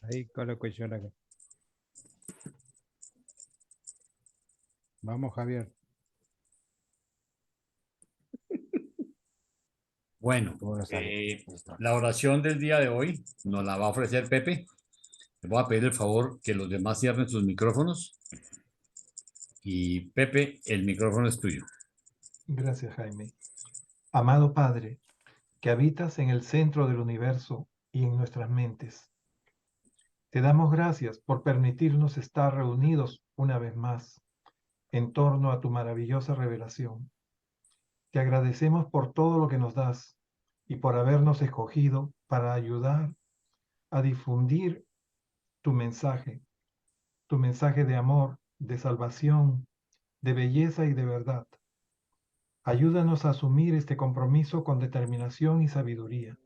Ahí coloco yo la... Vamos, Javier. Bueno, ¿Cómo no sale? Ahí está. la oración del día de hoy nos la va a ofrecer Pepe. Le voy a pedir el favor que los demás cierren sus micrófonos. Y Pepe, el micrófono es tuyo. Gracias, Jaime. Amado Padre, que habitas en el centro del universo y en nuestras mentes, te damos gracias por permitirnos estar reunidos una vez más en torno a tu maravillosa revelación. Te agradecemos por todo lo que nos das y por habernos escogido para ayudar a difundir tu mensaje de amor, de salvación, de belleza y de verdad. Ayúdanos a asumir este compromiso con determinación y sabiduría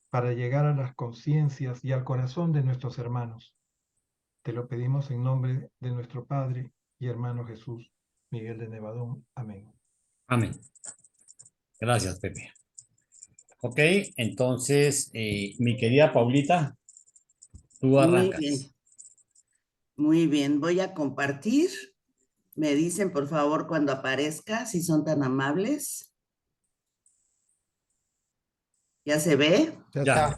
para llegar a las conciencias y al corazón de nuestros hermanos. Te lo pedimos en nombre de nuestro Padre y hermano Jesús, Miguel de Nevadón. Amén. Amén. Gracias, Pepe. Ok, entonces, mi querida Paulita, tú Muy bien, arrancas. muy bien. Voy a compartir. Me dicen, por favor, cuando aparezca, si son tan amables. ¿Ya se ve? Ya Ya. está.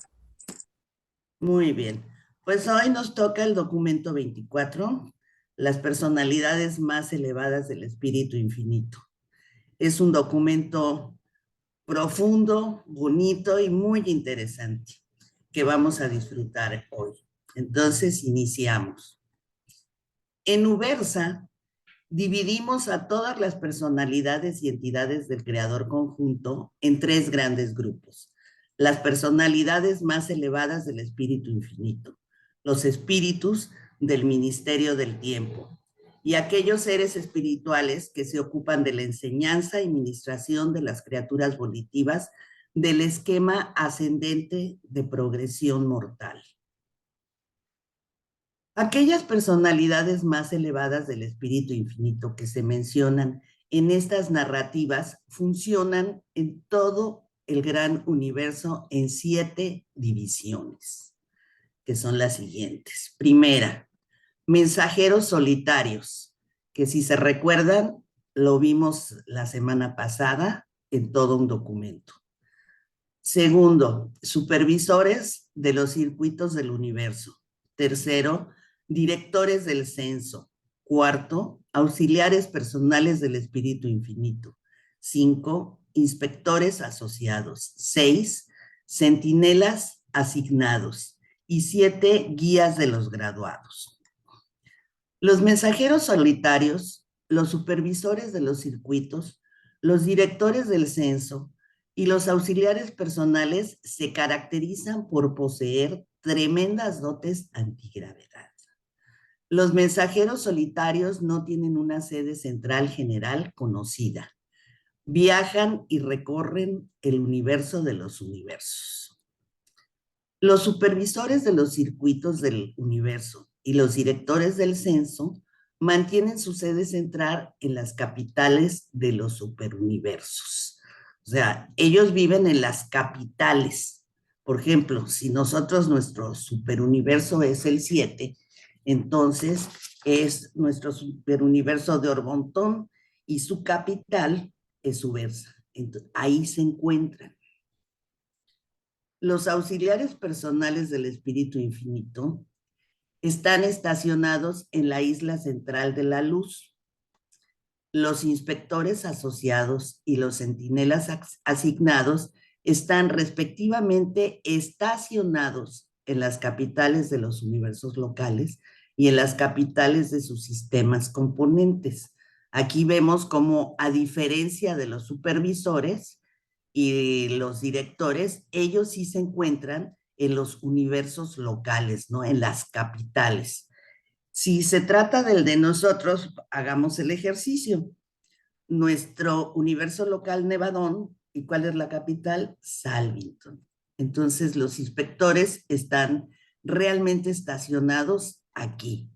Muy bien. Pues hoy nos toca el documento 24, las personalidades más elevadas del espíritu infinito. Es un documento profundo, bonito y muy interesante que vamos a disfrutar hoy. Entonces, iniciamos. En Ubersa, dividimos a todas las personalidades y entidades del Creador conjunto en tres grandes grupos. Las personalidades más elevadas del Espíritu Infinito, los espíritus del Ministerio del Tiempo y aquellos seres espirituales que se ocupan de la enseñanza y ministración de las criaturas volitivas del esquema ascendente de progresión mortal. Aquellas personalidades más elevadas del espíritu infinito que se mencionan en estas narrativas funcionan en todo el gran universo en 7 divisiones, que son las siguientes. Primera, mensajeros solitarios, que si se recuerdan, lo vimos la semana pasada en todo un documento. Segundo, supervisores de los circuitos del universo. Tercero, directores del censo. Cuarto, auxiliares personales del Espíritu Infinito. 5, inspectores asociados. 6, centinelas asignados. Y 7, guías de los graduados. Los mensajeros solitarios, los supervisores de los circuitos, los directores del censo y los auxiliares personales se caracterizan por poseer tremendas dotes antigravedad. Los mensajeros solitarios no tienen una sede central general conocida. Viajan y recorren el universo de los universos. Los supervisores de los circuitos del universo y los directores del censo mantienen su sede central en las capitales de los superuniversos. O sea, ellos viven en las capitales. Por ejemplo, si nosotros, nuestro superuniverso es el 7, entonces es nuestro superuniverso de Orbontón y su capital es Ubersa. Entonces, ahí se encuentran. Los auxiliares personales del Espíritu Infinito están estacionados en la isla central de la luz. Los inspectores asociados y los centinelas asignados están respectivamente estacionados en las capitales de los universos locales y en las capitales de sus sistemas componentes. Aquí vemos cómo, a diferencia de los supervisores y los directores, ellos sí se encuentran en los universos locales, ¿no? En las capitales. Si se trata del de nosotros, hagamos el ejercicio. Nuestro universo local, Nevadón, ¿y cuál es la capital? Salvington. Entonces, los inspectores están realmente estacionados aquí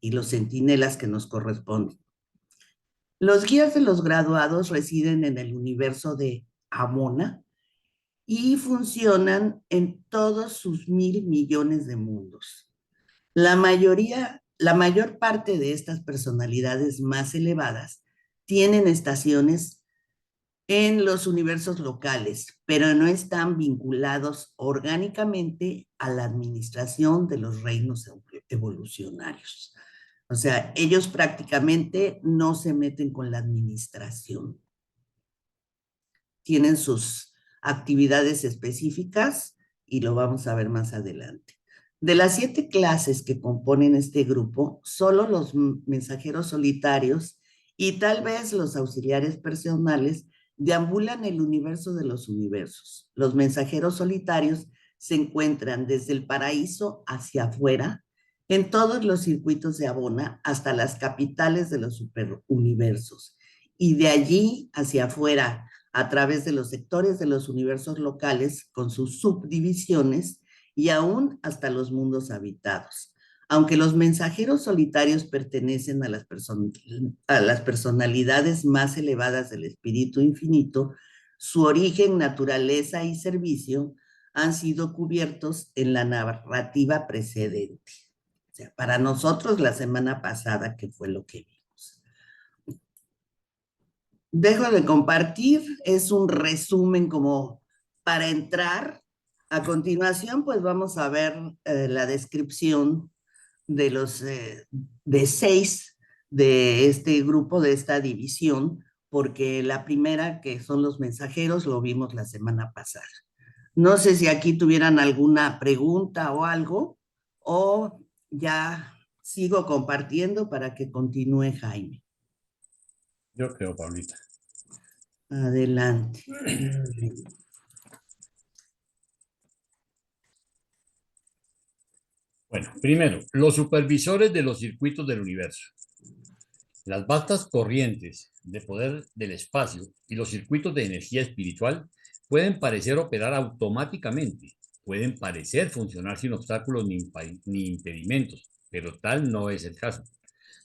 y los centinelas que nos corresponden. Los guías de los graduados residen en el universo de Amona y funcionan en todos sus 1,000 millones de mundos. La mayor parte de estas personalidades más elevadas tienen estaciones en los universos locales, pero no están vinculados orgánicamente a la administración de los reinos evolucionarios. O sea, ellos prácticamente no se meten con la administración. Tienen sus actividades específicas y lo vamos a ver más adelante. De las 7 clases que componen este grupo, solo los mensajeros solitarios y tal vez los auxiliares personales deambulan el universo de los universos. Los mensajeros solitarios se encuentran desde el paraíso hacia afuera, en todos los circuitos de Abona, hasta las capitales de los superuniversos. Y de allí hacia afuera, a través de los sectores de los universos locales, con sus subdivisiones, y aún hasta los mundos habitados. Aunque los mensajeros solitarios pertenecen a las personalidades más elevadas del espíritu infinito, su origen, naturaleza y servicio han sido cubiertos en la narrativa precedente. O sea, para nosotros la semana pasada, que fue lo que vimos. Dejo de compartir, es un resumen como para entrar. A continuación, pues vamos a ver la descripción de los de 6 de este grupo, de esta división, porque la primera, que son los mensajeros, lo vimos la semana pasada. No sé si aquí tuvieran alguna pregunta o algo, o ya sigo compartiendo para que continúe Jaime. Yo creo, Paulita. Adelante. Bueno, primero, los supervisores de los circuitos del universo. Las vastas corrientes de poder del espacio y los circuitos de energía espiritual pueden parecer operar automáticamente, pueden parecer funcionar sin obstáculos ni impedimentos, pero tal no es el caso.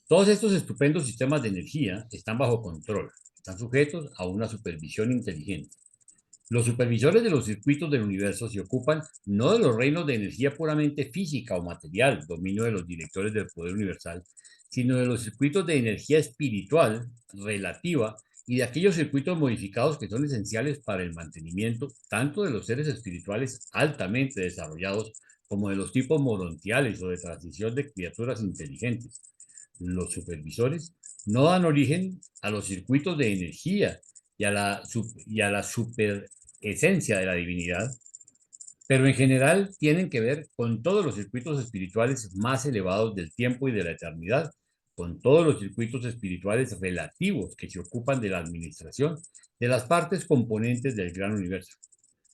Todos estos estupendos sistemas de energía están bajo control, están sujetos a una supervisión inteligente. Los supervisores de los circuitos del universo se ocupan no de los reinos de energía puramente física o material, dominio de los directores del poder universal, sino de los circuitos de energía espiritual, relativa, y de aquellos circuitos modificados que son esenciales para el mantenimiento tanto de los seres espirituales altamente desarrollados como de los tipos morontiales o de transición de criaturas inteligentes. Los supervisores no dan origen a los circuitos de energía y a la superesencia de la divinidad, pero en general tienen que ver con todos los circuitos espirituales más elevados del tiempo y de la eternidad, con todos los circuitos espirituales relativos que se ocupan de la administración de las partes componentes del gran universo.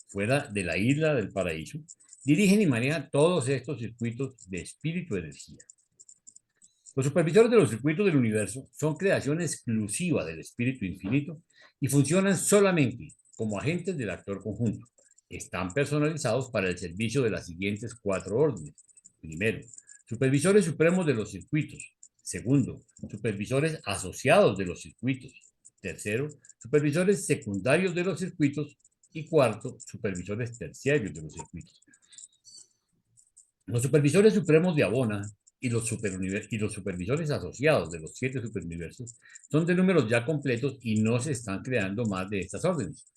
Fuera de la isla del paraíso, dirigen y manejan todos estos circuitos de espíritu-energía. Los supervisores de los circuitos del universo son creación exclusiva del espíritu infinito y funcionan solamente como agentes del actor conjunto. Están personalizados para el servicio de las siguientes 4 órdenes. Primero, supervisores supremos de los circuitos. Segundo, supervisores asociados de los circuitos. Tercero, supervisores secundarios de los circuitos. Y cuarto, supervisores terciarios de los circuitos. Los supervisores supremos de Abona y los supervisores asociados de los 7 superuniversos son de números ya completos y no se están creando más de estas órdenes.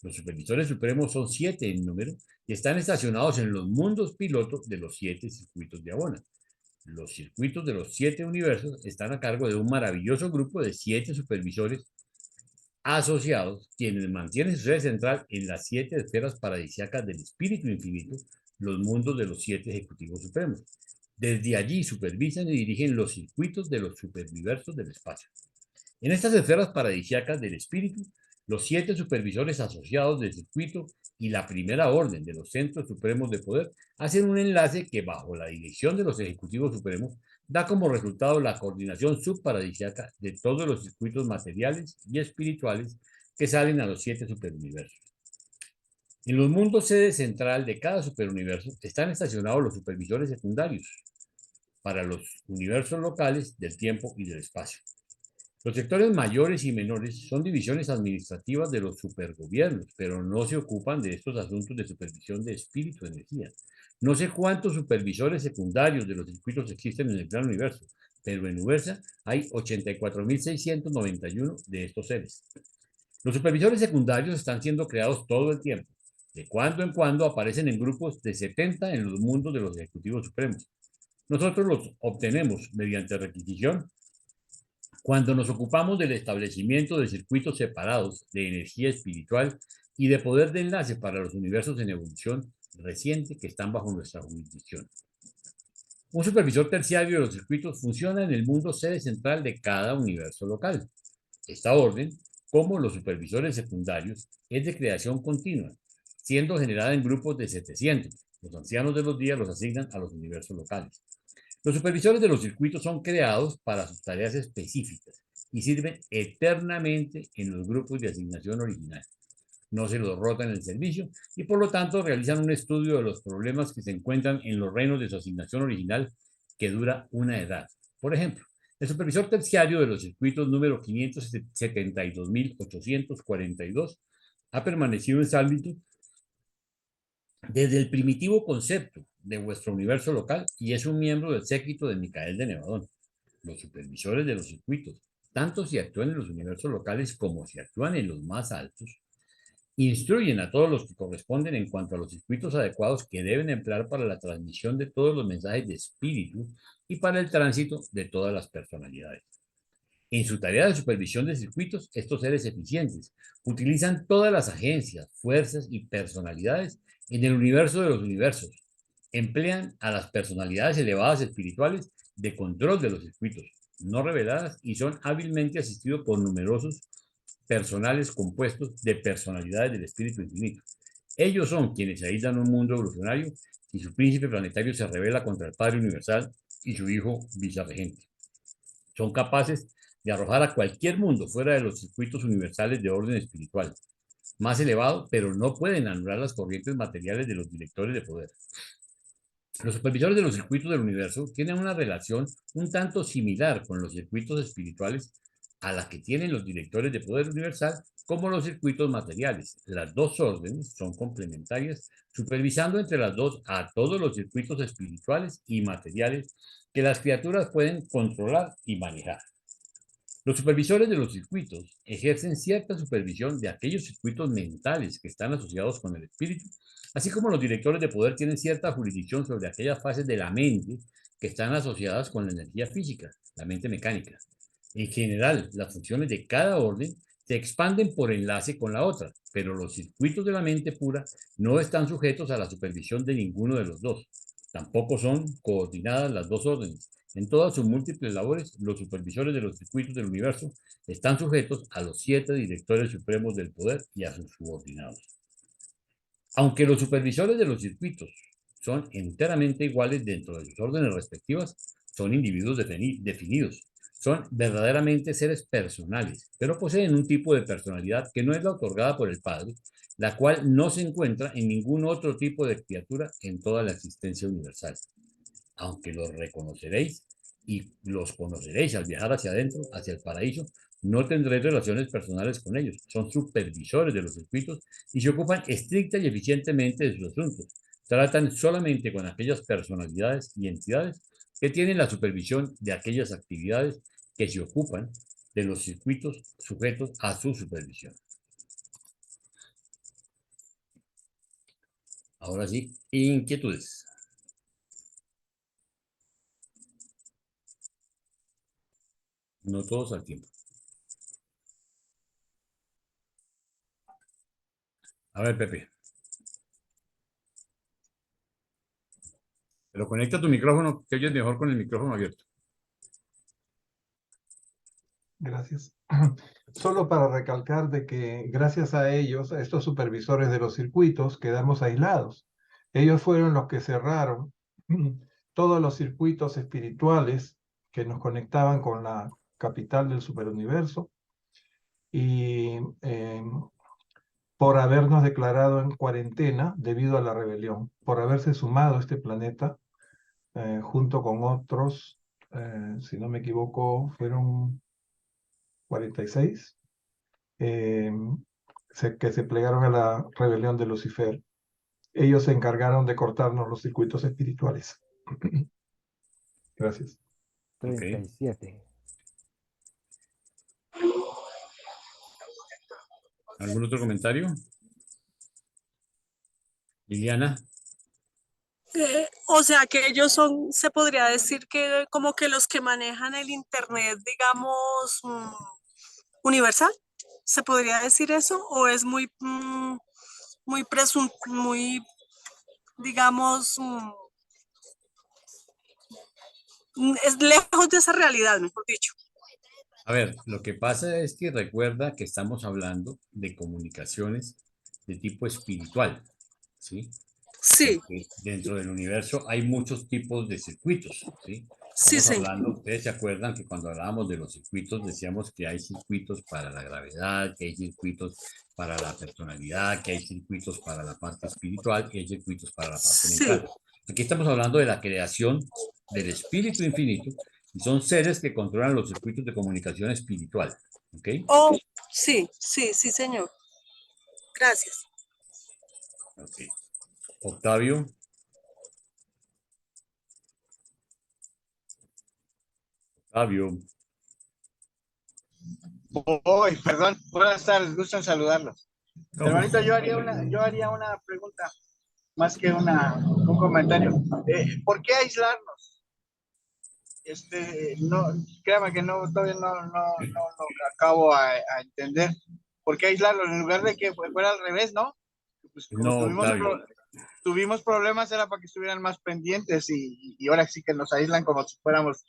Los supervisores supremos son 7 en número y están estacionados en los mundos pilotos de los 7 circuitos de Abona. Los circuitos de los 7 universos están a cargo de un maravilloso grupo de 7 supervisores asociados, quienes mantienen su sede central en las 7 esferas paradisíacas del espíritu infinito, los mundos de los 7 ejecutivos supremos. Desde allí supervisan y dirigen los circuitos de los superuniversos del espacio. En estas esferas paradisíacas del espíritu, los 7 supervisores asociados del circuito y la primera orden de los centros supremos de poder hacen un enlace que, bajo la dirección de los ejecutivos supremos, da como resultado la coordinación subparadisíaca de todos los circuitos materiales y espirituales que salen a los 7 superuniversos. En los mundos sede central de cada superuniverso están estacionados los supervisores secundarios para los universos locales del tiempo y del espacio. Los sectores mayores y menores son divisiones administrativas de los supergobiernos, pero no se ocupan de estos asuntos de supervisión de espíritu de energía. No sé cuántos supervisores secundarios de los circuitos existen en el gran universo, pero en Ubersa hay 84.691 de estos seres. Los supervisores secundarios están siendo creados todo el tiempo. De cuando en cuando aparecen en grupos de 70 en los mundos de los ejecutivos supremos. Nosotros los obtenemos mediante requisición cuando nos ocupamos del establecimiento de circuitos separados de energía espiritual y de poder de enlace para los universos en evolución reciente que están bajo nuestra jurisdicción. Un supervisor terciario de los circuitos funciona en el mundo sede central de cada universo local. Esta orden, como los supervisores secundarios, es de creación continua, siendo generada en grupos de 700. Los ancianos de los días los asignan a los universos locales. Los supervisores de los circuitos son creados para sus tareas específicas y sirven eternamente en los grupos de asignación original. No se los rotan en el servicio y por lo tanto realizan un estudio de los problemas que se encuentran en los reinos de su asignación original que dura una edad. Por ejemplo, el supervisor terciario de los circuitos número 572.842 ha permanecido en Sálvito desde el primitivo concepto de vuestro universo local y es un miembro del séquito de Micael de Nevadón. Los supervisores de los circuitos, tanto si actúan en los universos locales como si actúan en los más altos, instruyen a todos los que corresponden en cuanto a los circuitos adecuados que deben emplear para la transmisión de todos los mensajes de espíritu y para el tránsito de todas las personalidades. En su tarea de supervisión de circuitos, estos seres eficientes utilizan todas las agencias, fuerzas y personalidades en el universo de los universos. Emplean a las personalidades elevadas espirituales de control de los circuitos, no reveladas, y son hábilmente asistidos por numerosos personales compuestos de personalidades del espíritu infinito. Ellos son quienes aíslan un mundo evolucionario y su príncipe planetario se rebela contra el Padre Universal y su hijo vicerregente. Son capaces de arrojar a cualquier mundo fuera de los circuitos universales de orden espiritual más elevado, pero no pueden anular las corrientes materiales de los directores de poder. Los supervisores de los circuitos del universo tienen una relación un tanto similar con los circuitos espirituales a la que tienen los directores de poder universal como los circuitos materiales. Las dos órdenes son complementarias, supervisando entre las dos a todos los circuitos espirituales y materiales que las criaturas pueden controlar y manejar. Los supervisores de los circuitos ejercen cierta supervisión de aquellos circuitos mentales que están asociados con el espíritu, así como los directores de poder tienen cierta jurisdicción sobre aquellas fases de la mente que están asociadas con la energía física, la mente mecánica. En general, las funciones de cada orden se expanden por enlace con la otra, pero los circuitos de la mente pura no están sujetos a la supervisión de ninguno de los dos. Tampoco son coordinadas las dos órdenes. En todas sus múltiples labores, los supervisores de los circuitos del universo están sujetos a los 7 directores supremos del poder y a sus subordinados. Aunque los supervisores de los circuitos son enteramente iguales dentro de sus órdenes respectivas, son individuos definidos. Son verdaderamente seres personales, pero poseen un tipo de personalidad que no es la otorgada por el Padre, la cual no se encuentra en ningún otro tipo de criatura en toda la existencia universal. Aunque los reconoceréis y los conoceréis al viajar hacia adentro, hacia el paraíso, no tendréis relaciones personales con ellos. Son supervisores de los circuitos y se ocupan estricta y eficientemente de sus asuntos. Tratan solamente con aquellas personalidades y entidades que tienen la supervisión de aquellas actividades que se ocupan de los circuitos sujetos a su supervisión. Ahora sí, inquietudes. No todos al tiempo. A ver, Pepe. Pero conecta tu micrófono, que oyes mejor con el micrófono abierto. Gracias. Solo para recalcar de que gracias a ellos, a estos supervisores de los circuitos, quedamos aislados. Ellos fueron los que cerraron todos los circuitos espirituales que nos conectaban con la capital del superuniverso y por habernos declarado en cuarentena debido a la rebelión, por haberse sumado a este planeta junto con otros, si no me equivoco, fueron 46, que se plegaron a la rebelión de Lucifer. Ellos se encargaron de cortarnos los circuitos espirituales. Gracias. 37. ¿Algún otro comentario? Liliana. O sea que ellos son, se podría decir que como que los que manejan el internet, digamos, universal. ¿Se podría decir eso? ¿O es muy, muy, digamos, es lejos de esa realidad, mejor dicho? A ver, lo que pasa es que recuerda que estamos hablando de comunicaciones de tipo espiritual, ¿sí? Sí, Porque dentro del universo hay muchos tipos de circuitos, ¿sí? sí, Estamos sí. hablando, ustedes se acuerdan que cuando hablábamos de los circuitos decíamos que hay circuitos para la gravedad, que hay circuitos para la personalidad, que hay circuitos para la parte espiritual y hay circuitos para la parte Sí. mental. Aquí estamos hablando de la creación del espíritu infinito y son seres que controlan los circuitos de comunicación espiritual, ¿ok? Oh, sí, sí, sí, señor. Gracias. Ok. Octavio. Octavio. Uy, perdón, buenas tardes, gusto en saludarlos. ¿Cómo? Hermanito, yo haría una pregunta, más que un comentario. ¿Por qué aislarnos? No, créame que no, todavía no lo acabo a entender. ¿Por qué aislarlos? En lugar de que fuera al revés, ¿no? Pues como No, Octavio. tuvimos problemas, era para que estuvieran más pendientes y ahora sí que nos aíslan como si fuéramos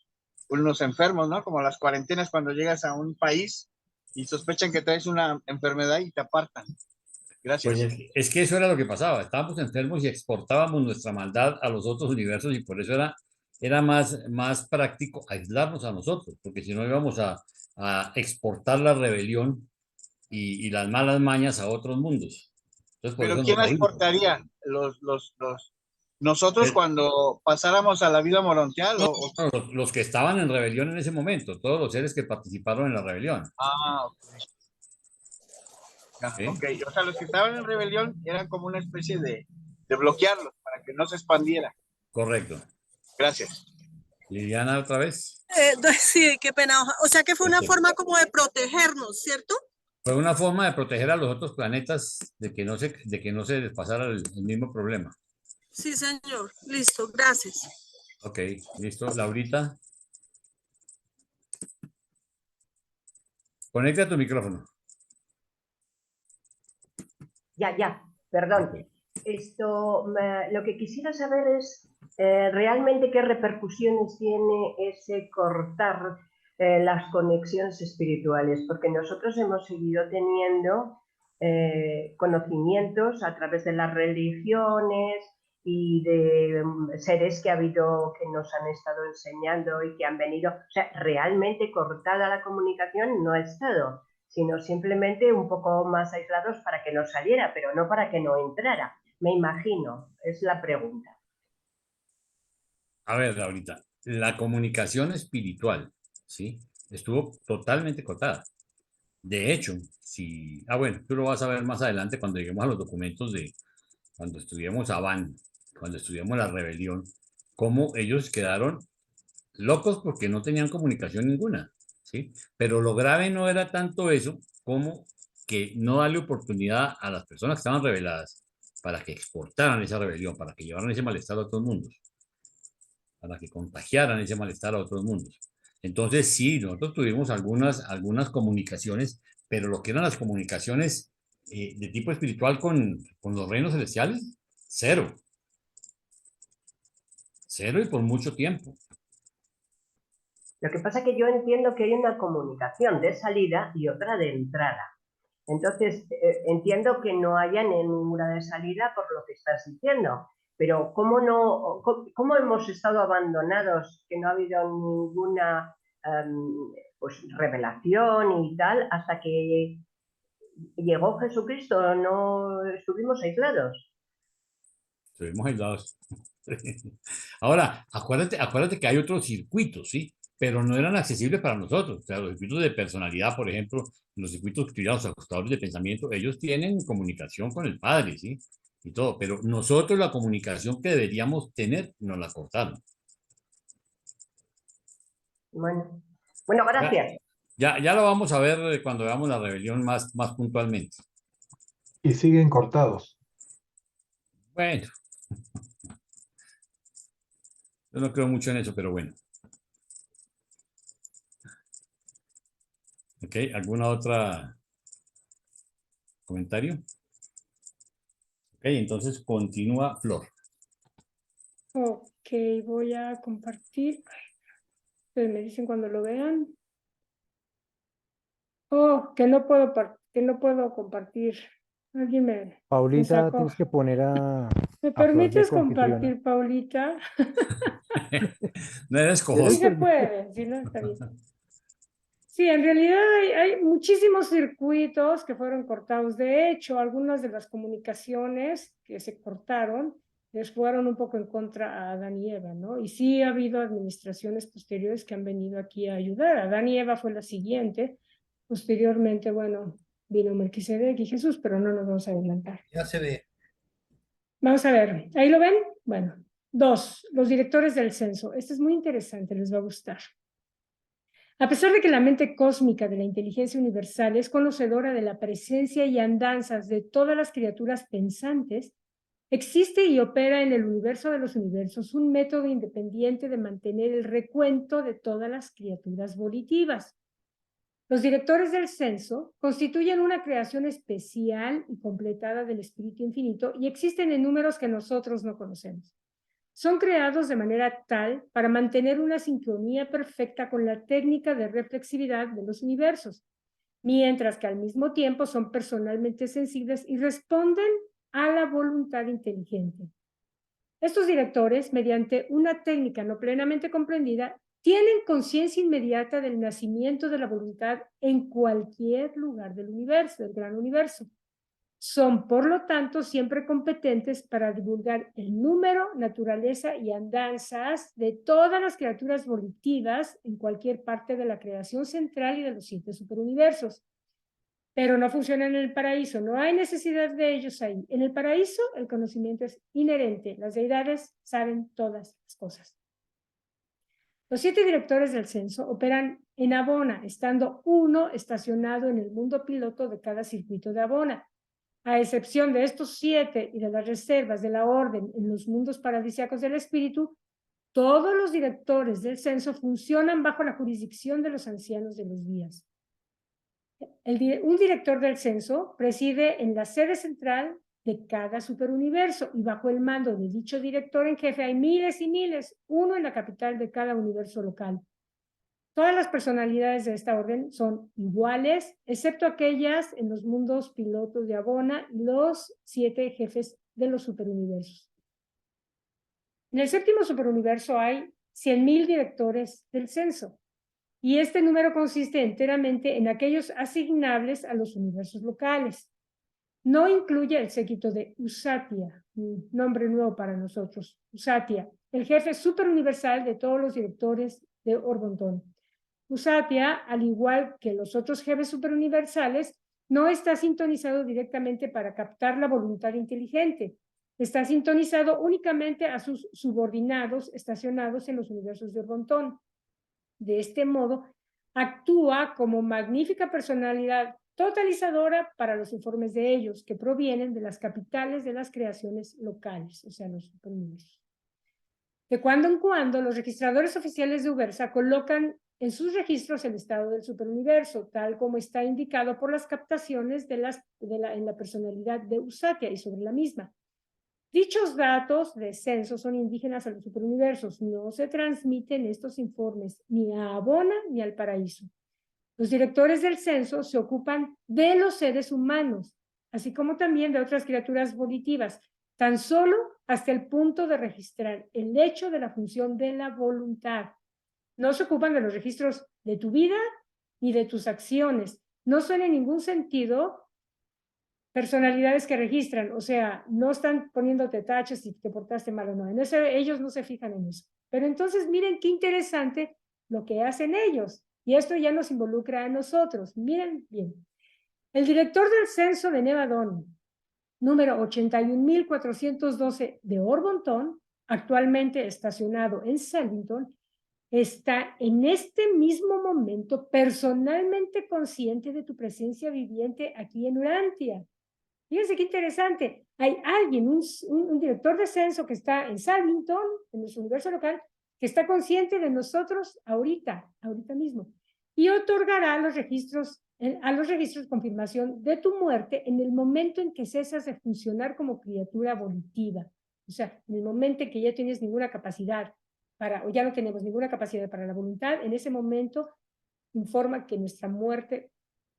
unos enfermos, ¿no? Como las cuarentenas cuando llegas a un país y sospechan que traes una enfermedad y te apartan. Gracias. Pues es que eso era lo que pasaba. Estábamos enfermos y exportábamos nuestra maldad a los otros universos y por eso era más práctico aislarnos a nosotros, porque si no íbamos a exportar la rebelión y las malas mañas a otros mundos. Entonces, por Pero eso ¿quién nos aíslan. exportaría? Nosotros cuando pasáramos a la vida morontial Los que estaban en rebelión en ese momento, todos los seres que participaron en la rebelión. ok. ¿Sí? Ok, o sea, los que estaban en rebelión eran como una especie de bloquearlos para que no se expandiera. Correcto. Gracias. Liliana, otra vez. Sí, qué pena. O sea que fue una Perfecto. forma como de protegernos, ¿cierto? Fue una forma de proteger a los otros planetas de que no se les pasara el mismo problema. Sí, señor. Listo, gracias. Ok, listo. Laurita. Conecta tu micrófono. Ya, perdón. Ok. Lo que quisiera saber es realmente qué repercusiones tiene ese cortar las conexiones espirituales, porque nosotros hemos seguido teniendo conocimientos a través de las religiones y de seres que ha habido que nos han estado enseñando y que han venido, o sea, realmente cortada la comunicación no ha estado, sino simplemente un poco más aislados para que no saliera, pero no para que no entrara. Me imagino, es la pregunta. A ver, Laurita, la comunicación espiritual, ¿sí? Estuvo totalmente cortada. De hecho, si... bueno, tú lo vas a ver más adelante cuando lleguemos a los documentos de cuando estudiamos Aván, cuando estudiamos la rebelión, cómo ellos quedaron locos porque no tenían comunicación ninguna, ¿sí? Pero lo grave no era tanto eso como que no darle oportunidad a las personas que estaban rebeladas para que exportaran esa rebelión, para que llevaran ese malestar a otros mundos, para que contagiaran ese malestar a otros mundos. Entonces, sí, nosotros tuvimos algunas comunicaciones, pero lo que eran las comunicaciones de tipo espiritual con los reinos celestiales, cero. Cero y por mucho tiempo. Lo que pasa es que yo entiendo que hay una comunicación de salida y otra de entrada. Entonces, entiendo que no haya ninguna de salida por lo que estás diciendo, pero ¿cómo hemos estado abandonados, que no ha habido ninguna pues, revelación y tal, hasta que llegó Jesucristo? ¿No estuvimos aislados? Estuvimos aislados. Ahora, acuérdate que hay otros circuitos, ¿sí? pero no eran accesibles para nosotros. O sea, los circuitos de personalidad, por ejemplo, los circuitos que utilizan los ajustadores de pensamiento, ellos tienen comunicación con el padre, ¿sí? Y todo, pero nosotros la comunicación que deberíamos tener nos la cortaron. Bueno, bueno, gracias. Ya lo vamos a ver cuando veamos la rebelión más puntualmente. Y siguen cortados. Bueno, yo no creo mucho en eso, pero bueno. Ok, ¿alguna otra comentario? Ok, entonces continúa Flor. Ok, voy a compartir. Ustedes me dicen cuando lo vean. Oh, que no puedo compartir. Alguien me Paulita, sacó. tienes que poner a ¿Me Flor de permites coanfitriona. compartir, Paulita? No eres Sí cojoso. se puede, si no, está bien. Sí, en realidad hay muchísimos circuitos que fueron cortados. De hecho, algunas de las comunicaciones que se cortaron les jugaron un poco en contra a Adán y Eva, ¿no? Y sí ha habido administraciones posteriores que han venido aquí a ayudar. Adán y Eva fue la siguiente. Posteriormente, bueno, vino Melquisedec y Jesús, pero no nos vamos a adelantar. Ya se ve. Vamos a ver, ¿ahí lo ven? Bueno, 2, los directores del censo. Este es muy interesante, les va a gustar. A pesar de que la mente cósmica de la inteligencia universal es conocedora de la presencia y andanzas de todas las criaturas pensantes, existe y opera en el universo de los universos un método independiente de mantener el recuento de todas las criaturas volitivas. Los directores del censo constituyen una creación especial y completada del Espíritu Infinito y existen en números que nosotros no conocemos. Son creados de manera tal para mantener una sincronía perfecta con la técnica de reflexividad de los universos, mientras que al mismo tiempo son personalmente sensibles y responden a la voluntad inteligente. Estos directores, mediante una técnica no plenamente comprendida, tienen conciencia inmediata del nacimiento de la voluntad en cualquier lugar del universo, del gran universo. Son, por lo tanto, siempre competentes para divulgar el número, naturaleza y andanzas de todas las criaturas volitivas en cualquier parte de la creación central y de los 7 superuniversos. Pero no funcionan en el paraíso, no hay necesidad de ellos ahí. En el paraíso el conocimiento es inherente, las deidades saben todas las cosas. Los 7 directores del censo operan en Abona, estando uno estacionado en el mundo piloto de cada circuito de Abona. A excepción de estos 7 y de las reservas de la orden en los mundos paradisíacos del espíritu, todos los directores del censo funcionan bajo la jurisdicción de los ancianos de los días. Un director del censo preside en la sede central de cada superuniverso y bajo el mando de dicho director en jefe hay miles y miles, uno en la capital de cada universo local. Todas las personalidades de esta orden son iguales, excepto aquellas en los mundos pilotos de Abona y los 7 jefes de los superuniversos. En el 7º superuniverso hay 100.000 directores del censo, y este número consiste enteramente en aquellos asignables a los universos locales. No incluye el séquito de Usatia, un nombre nuevo para nosotros, Usatia, el jefe superuniversal de todos los directores de Orbontón. Usatia, al igual que los otros jefes superuniversales, no está sintonizado directamente para captar la voluntad inteligente. Está sintonizado únicamente a sus subordinados estacionados en los universos de Orbontón. De este modo, actúa como magnífica personalidad totalizadora para los informes de ellos, que provienen de las capitales de las creaciones locales, o sea, los superuniversos. De cuando en cuando, los registradores oficiales de Ubersa colocan en sus registros el estado del superuniverso, tal como está indicado por las captaciones en la personalidad de Usatia y sobre la misma. Dichos datos de censo son indígenas a los superuniversos. No se transmiten estos informes ni a Abona ni al paraíso. Los directores del censo se ocupan de los seres humanos, así como también de otras criaturas volitivas, tan solo hasta el punto de registrar el hecho de la función de la voluntad. No se ocupan de los registros de tu vida ni de tus acciones. No son en ningún sentido personalidades que registran, o sea, no están poniéndote tachas si te portaste mal o no. En eso, ellos no se fijan en eso. Pero entonces miren qué interesante lo que hacen ellos. Y esto ya nos involucra a nosotros. Miren bien. El director del censo de Nevadón, número 81.412 de Orbonton, actualmente estacionado en Salvington, está en este mismo momento personalmente consciente de tu presencia viviente aquí en Urantia. Fíjense qué interesante. Hay alguien, un director de censo que está en Salvington, en nuestro universo local, que está consciente de nosotros ahorita mismo, y otorgará a los registros confirmación de tu muerte en el momento en que cesas de funcionar como criatura volitiva. O sea, en el momento en que ya tienes ninguna capacidad o ya no tenemos ninguna capacidad para la voluntad, en ese momento informa que nuestra muerte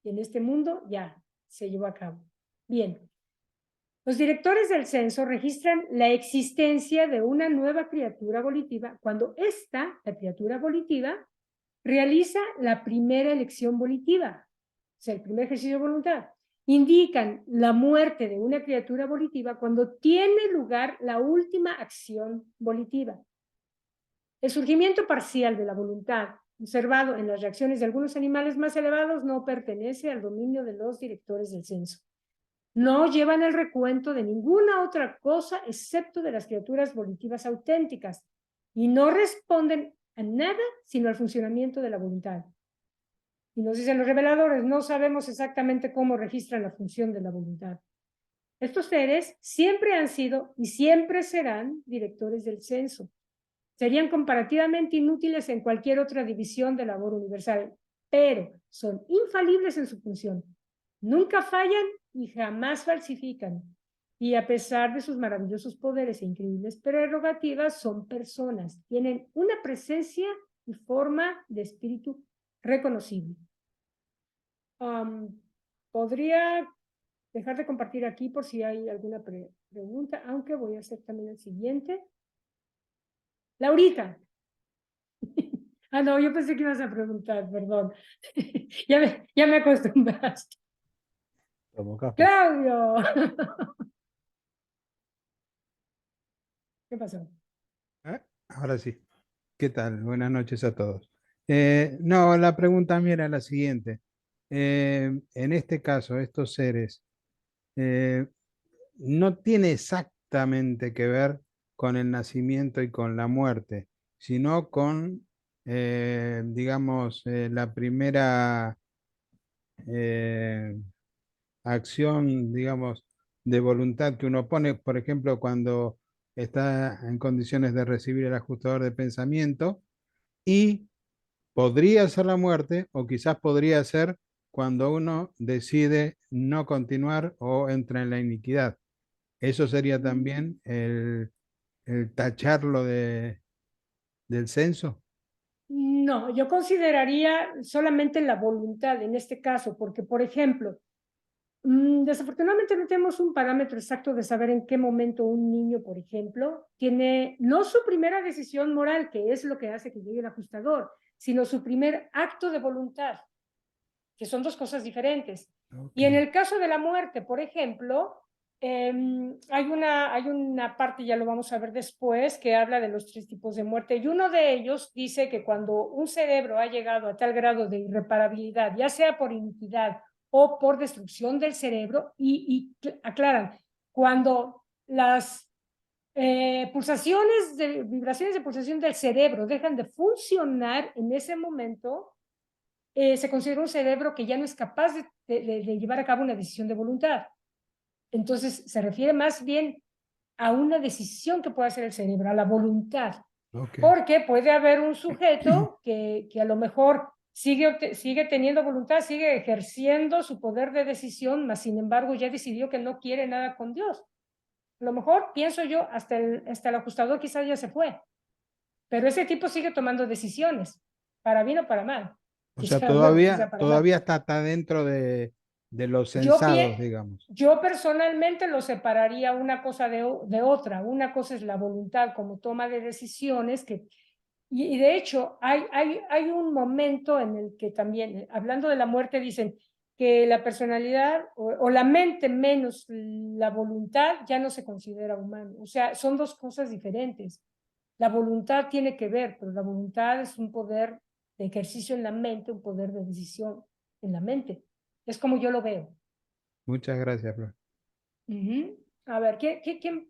en este mundo ya se llevó a cabo. Bien. Los directores del censo registran la existencia de una nueva criatura volitiva cuando la criatura volitiva, realiza la primera elección volitiva, o sea, el primer ejercicio de voluntad. Indican la muerte de una criatura volitiva cuando tiene lugar la última acción volitiva. El surgimiento parcial de la voluntad, observado en las reacciones de algunos animales más elevados, no pertenece al dominio de los directores del censo. No llevan el recuento de ninguna otra cosa excepto de las criaturas volitivas auténticas y no responden a nada sino al funcionamiento de la voluntad. Y nos dicen los reveladores, no sabemos exactamente cómo registran la función de la voluntad. Estos seres siempre han sido y siempre serán directores del censo. Serían comparativamente inútiles en cualquier otra división de labor universal, pero son infalibles en su función. Nunca fallan y jamás falsifican. Y a pesar de sus maravillosos poderes e increíbles prerrogativas, son personas. Tienen una presencia y forma de espíritu reconocible. Podría dejar de compartir aquí por si hay alguna pregunta, aunque voy a hacer también el siguiente. Laurita. Ah, no, yo pensé que ibas a preguntar, perdón. ya me acostumbraste. ¡Claudio! ¿Qué pasó? Ahora sí. ¿Qué tal? Buenas noches a todos. No, la pregunta mía era la siguiente. En este caso, estos seres no tiene exactamente que ver con el nacimiento y con la muerte, sino con, digamos, la primera acción, digamos, de voluntad que uno pone, por ejemplo, cuando está en condiciones de recibir el ajustador de pensamiento, y podría ser la muerte o quizás podría ser cuando uno decide no continuar o entra en la iniquidad. Eso sería también el tacharlo del censo. No, yo consideraría solamente la voluntad en este caso, porque, por ejemplo, desafortunadamente no tenemos un parámetro exacto de saber en qué momento un niño, por ejemplo, tiene no su primera decisión moral, que es lo que hace que llegue el ajustador, sino su primer acto de voluntad, que son dos cosas diferentes. Okay. Y en el caso de la muerte, por ejemplo, hay una parte, ya lo vamos a ver después, que habla de los 3 tipos de muerte, y uno de ellos dice que cuando un cerebro ha llegado a tal grado de irreparabilidad, ya sea por iniquidad o por destrucción del cerebro, y aclaran, cuando las vibraciones de pulsación del cerebro dejan de funcionar en ese momento, se considera un cerebro que ya no es capaz de llevar a cabo una decisión de voluntad. Entonces, se refiere más bien a una decisión que puede hacer el cerebro, a la voluntad. Okay. Porque puede haber un sujeto que a lo mejor sigue teniendo voluntad, sigue ejerciendo su poder de decisión, mas sin embargo ya decidió que no quiere nada con Dios. A lo mejor, pienso yo, hasta el ajustador quizás ya se fue. Pero ese tipo sigue tomando decisiones, para bien o para mal. O sea, todavía está dentro de los censados, digamos. Yo personalmente lo separaría una cosa de otra. Una cosa es la voluntad como toma de decisiones, y de hecho hay un momento en el que también, hablando de la muerte, dicen que la personalidad o la mente menos la voluntad ya no se considera humano. O sea, son dos cosas diferentes. La voluntad tiene que ver, pero la voluntad es un poder de ejercicio en la mente, un poder de decisión en la mente. Es como yo lo veo. Muchas gracias, Flor. A ver, ¿quién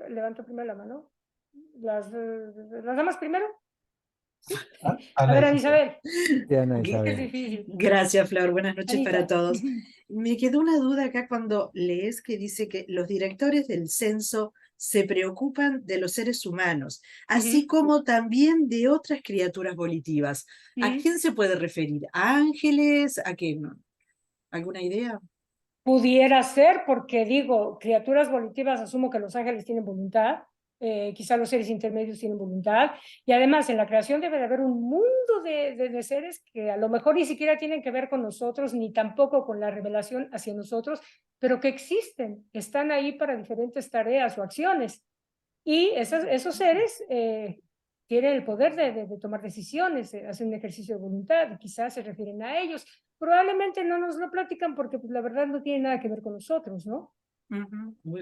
levantó primero la mano? ¿Las damas primero? A ver, Ana Isabel. Sí, Ana Es Isabel. difícil. Gracias, Flor. Buenas noches para Anita. todos. Me quedó una duda acá cuando lees que dice que los directores del censo se preocupan de los seres humanos, así como también de otras criaturas volitivas. ¿A quién se puede referir? ¿A ángeles? ¿A qué? ¿Alguna idea? Pudiera ser, porque digo, criaturas volitivas, asumo que los ángeles tienen voluntad, quizá los seres intermedios tienen voluntad, y además en la creación debe de haber un mundo de seres que a lo mejor ni siquiera tienen que ver con nosotros, ni tampoco con la revelación hacia nosotros, pero que existen, están ahí para diferentes tareas o acciones. Y esos seres tienen el poder de tomar decisiones, hacen un ejercicio de voluntad, y quizás se refieren a ellos. Probablemente no nos lo platican porque pues, la verdad no tiene nada que ver con nosotros, ¿no?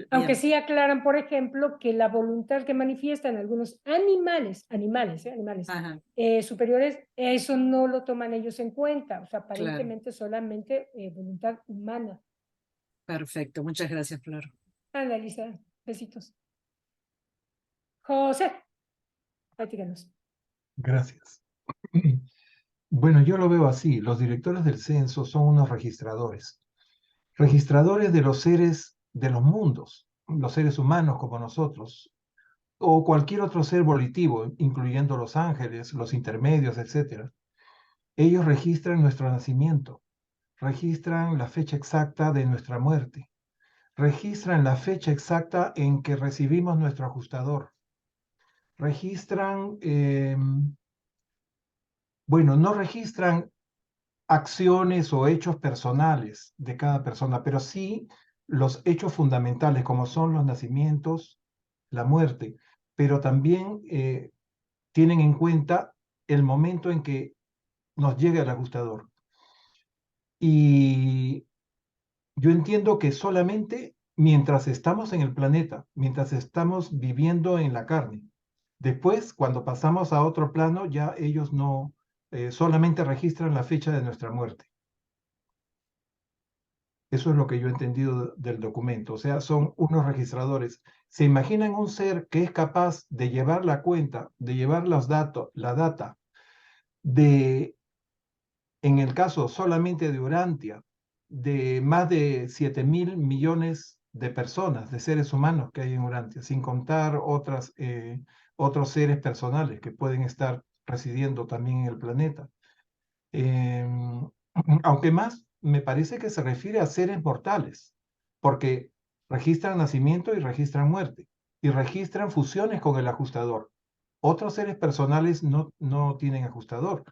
Aunque sí aclaran, por ejemplo, que la voluntad que manifiestan algunos animales superiores, eso no lo toman ellos en cuenta, o sea, aparentemente solamente voluntad humana. Perfecto, muchas gracias, Flor. Anda, Lisa, besitos. José, platícanos. Gracias. Bueno, yo lo veo así. Los directores del censo son unos registradores. Registradores de los seres de los mundos, los seres humanos como nosotros, o cualquier otro ser volitivo, incluyendo los ángeles, los intermedios, etc. Ellos registran nuestro nacimiento, registran la fecha exacta de nuestra muerte, registran la fecha exacta en que recibimos nuestro ajustador, registran, bueno, no registran acciones o hechos personales de cada persona, pero sí los hechos fundamentales como son los nacimientos, la muerte, pero también tienen en cuenta el momento en que nos llega el ajustador. Y yo entiendo que solamente mientras estamos en el planeta, mientras estamos viviendo en la carne, después cuando pasamos a otro plano ya ellos no solamente registran la fecha de nuestra muerte. Eso es lo que yo he entendido del documento. O sea, son unos registradores. ¿Se imaginan un ser que es capaz de llevar la cuenta, de llevar los datos, la data, de, en el caso solamente de Urantia, de más de 7.000 millones de personas, de seres humanos que hay en Urantia, sin contar otros seres personales que pueden estar residiendo también en el planeta? Aunque más me parece que se refiere a seres mortales, porque registran nacimiento y registran muerte, y registran fusiones con el ajustador. Otros seres personales no tienen ajustador.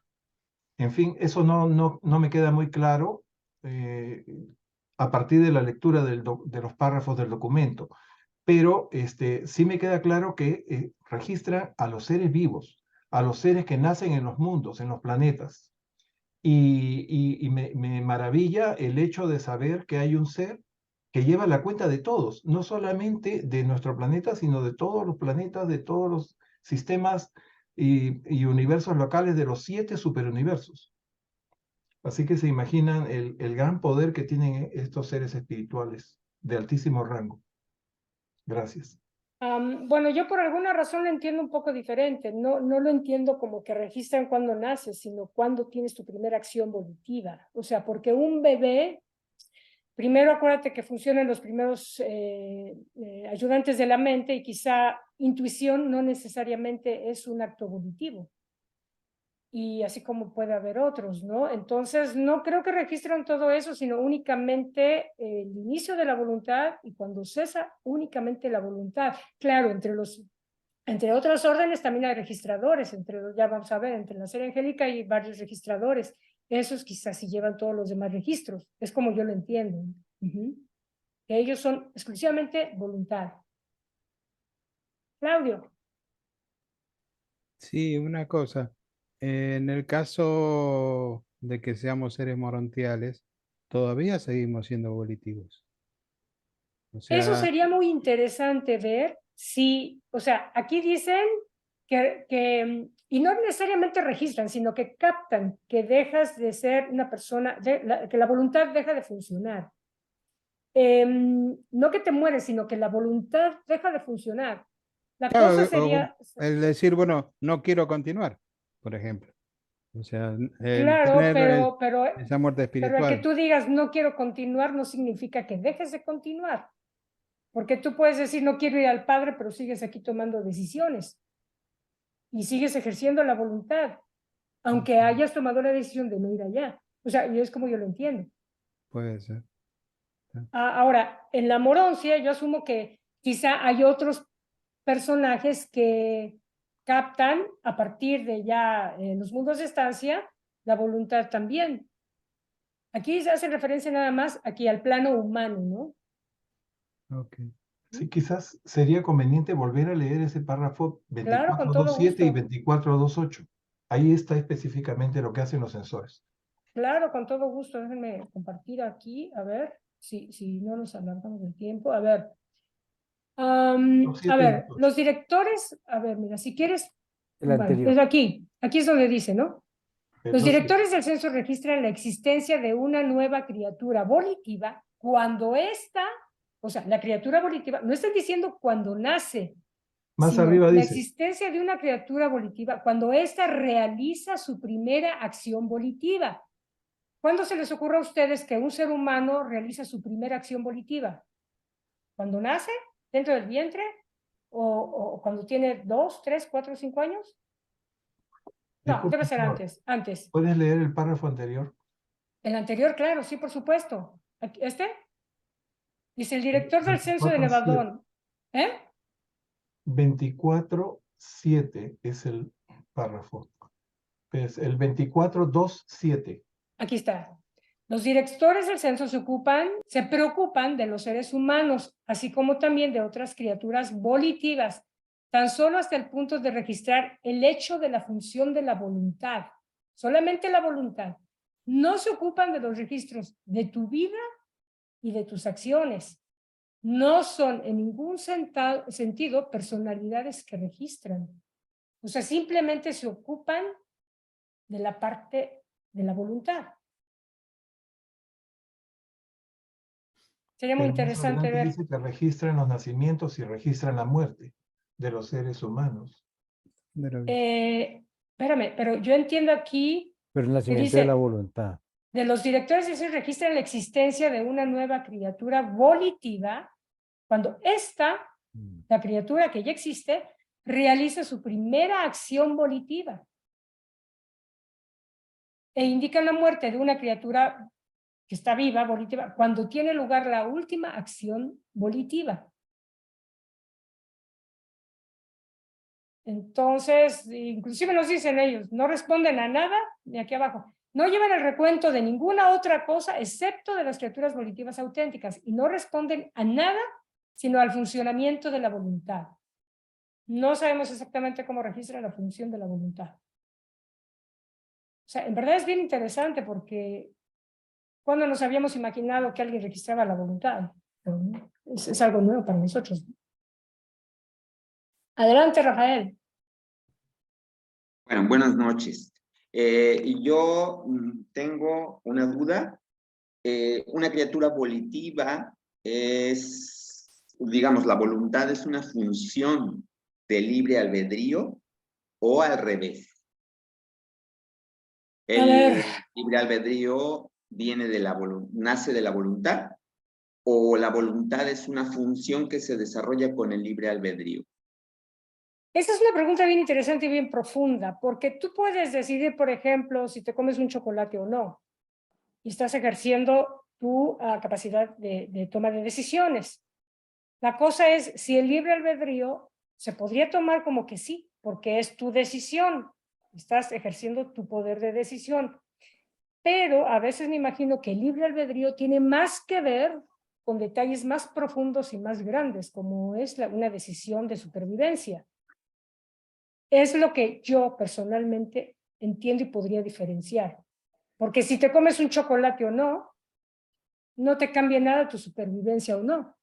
En fin, eso no me queda muy claro a partir de la lectura de los párrafos del documento, pero sí me queda claro que registran a los seres vivos, a los seres que nacen en los mundos, en los planetas. Y me maravilla el hecho de saber que hay un ser que lleva la cuenta de todos, no solamente de nuestro planeta, sino de todos los planetas, de todos los sistemas y universos locales de los 7 superuniversos. Así que se imaginan el gran poder que tienen estos seres espirituales de altísimo rango. Gracias. Bueno, yo por alguna razón lo entiendo un poco diferente. No lo entiendo como que registran cuando naces, sino cuando tienes tu primera acción volitiva. O sea, porque un bebé, primero acuérdate que funcionan los primeros ayudantes de la mente y quizá intuición no necesariamente es un acto volitivo. Y así como puede haber otros, ¿no? Entonces, no creo que registran todo eso, sino únicamente el inicio de la voluntad y cuando cesa únicamente la voluntad. Claro, entre otros órdenes también hay registradores, ya vamos a ver, entre la serie angélica hay varios registradores. Esos quizás sí llevan todos los demás registros, es como yo lo entiendo. Que ellos son exclusivamente voluntad. Claudio. Sí, una cosa. En el caso de que seamos seres morontiales, todavía seguimos siendo volitivos. O Eso sea, sería muy interesante ver si, o sea, aquí dicen y no necesariamente registran, sino que captan que dejas de ser una persona, que la voluntad deja de funcionar. No que te mueres, sino que la voluntad deja de funcionar. La Claro, cosa sería... el decir, bueno, no quiero continuar, por ejemplo. O sea, el Claro, tener pero esa muerte el que espiritual. tú digas no quiero continuar no significa que dejes de continuar. Porque tú puedes decir no quiero ir al Padre, pero sigues aquí tomando decisiones. Y sigues ejerciendo la voluntad, aunque hayas tomado la decisión de no ir allá. O sea, y es como yo lo entiendo. Puede ser. Ahora, en la moroncia yo asumo que quizá hay otros personajes que captan a partir de ya los mundos de estancia la voluntad también. Aquí se hace referencia nada más aquí al plano humano, ¿no? Okay. Sí, quizás sería conveniente volver a leer ese párrafo Claro, con todo 24.2.7 y gusto. 24.2.8. Ahí está específicamente lo que hacen los sensores. Claro, con todo gusto. Déjenme compartir aquí, a ver, si no nos alargamos del tiempo. A ver, a ver, los directores, a ver, mira, si quieres, El bueno, anterior. es aquí es donde dice, ¿no? Los 2.7. directores del censo registran la existencia de una nueva criatura volitiva cuando esta, o sea, la criatura volitiva, no están diciendo cuando nace, Más sino arriba la dice, existencia de una criatura volitiva cuando ésta realiza su primera acción volitiva. ¿Cuándo se les ocurre a ustedes que un ser humano realiza su primera acción volitiva? ¿Cuando nace? ¿Dentro del vientre? ¿O cuando tiene 2, 3, 4, 5 años? No, disculpe, debe ser señor, antes. ¿puedes leer el párrafo anterior? El anterior, claro, sí, por supuesto. ¿Este? Dice el director del censo de 24.7. Nevadón. ¿Eh? 24.7 es el párrafo. Es el 24.2.7. Aquí está. Los directores del censo se preocupan de los seres humanos, así como también de otras criaturas volitivas, tan solo hasta el punto de registrar el hecho de la función de la voluntad, solamente la voluntad. No se ocupan de los registros de tu vida y de tus acciones. No son en ningún sentido personalidades que registran. O sea, simplemente se ocupan de la parte de la voluntad. Sería muy Pero más interesante adelante ver. dice que registran los nacimientos y registran la muerte de los seres humanos. Espérame, pero yo entiendo aquí Pero el que nacimiento de la dice, voluntad. de los directores se registran la existencia de una nueva criatura volitiva cuando esta, la criatura que ya existe, realiza su primera acción volitiva e indican la muerte de una criatura que está viva, volitiva, cuando tiene lugar la última acción volitiva. Entonces, inclusive nos dicen ellos, no responden a nada, ni aquí abajo, no llevan el recuento de ninguna otra cosa excepto de las criaturas volitivas auténticas y no responden a nada sino al funcionamiento de la voluntad. No sabemos exactamente cómo registra la función de la voluntad. O sea, en verdad es bien interesante porque ¿cuándo nos habíamos imaginado que alguien registraba la voluntad? Es algo nuevo para nosotros. Adelante, Rafael. Bueno, buenas noches. Yo tengo una duda. Una criatura volitiva es, digamos, la voluntad es una función de libre albedrío o al revés. El libre albedrío viene de nace de la voluntad o la voluntad es una función que se desarrolla con el libre albedrío. Esa es una pregunta bien interesante y bien profunda, porque tú puedes decidir, por ejemplo, si te comes un chocolate o no, y estás ejerciendo tu capacidad de toma de decisiones. La cosa es, si el libre albedrío se podría tomar como que sí, porque es tu decisión, estás ejerciendo tu poder de decisión, pero a veces me imagino que el libre albedrío tiene más que ver con detalles más profundos y más grandes, como es una decisión de supervivencia. Es lo que yo personalmente entiendo y podría diferenciar. Porque si te comes un chocolate o no, no te cambia nada tu supervivencia o no.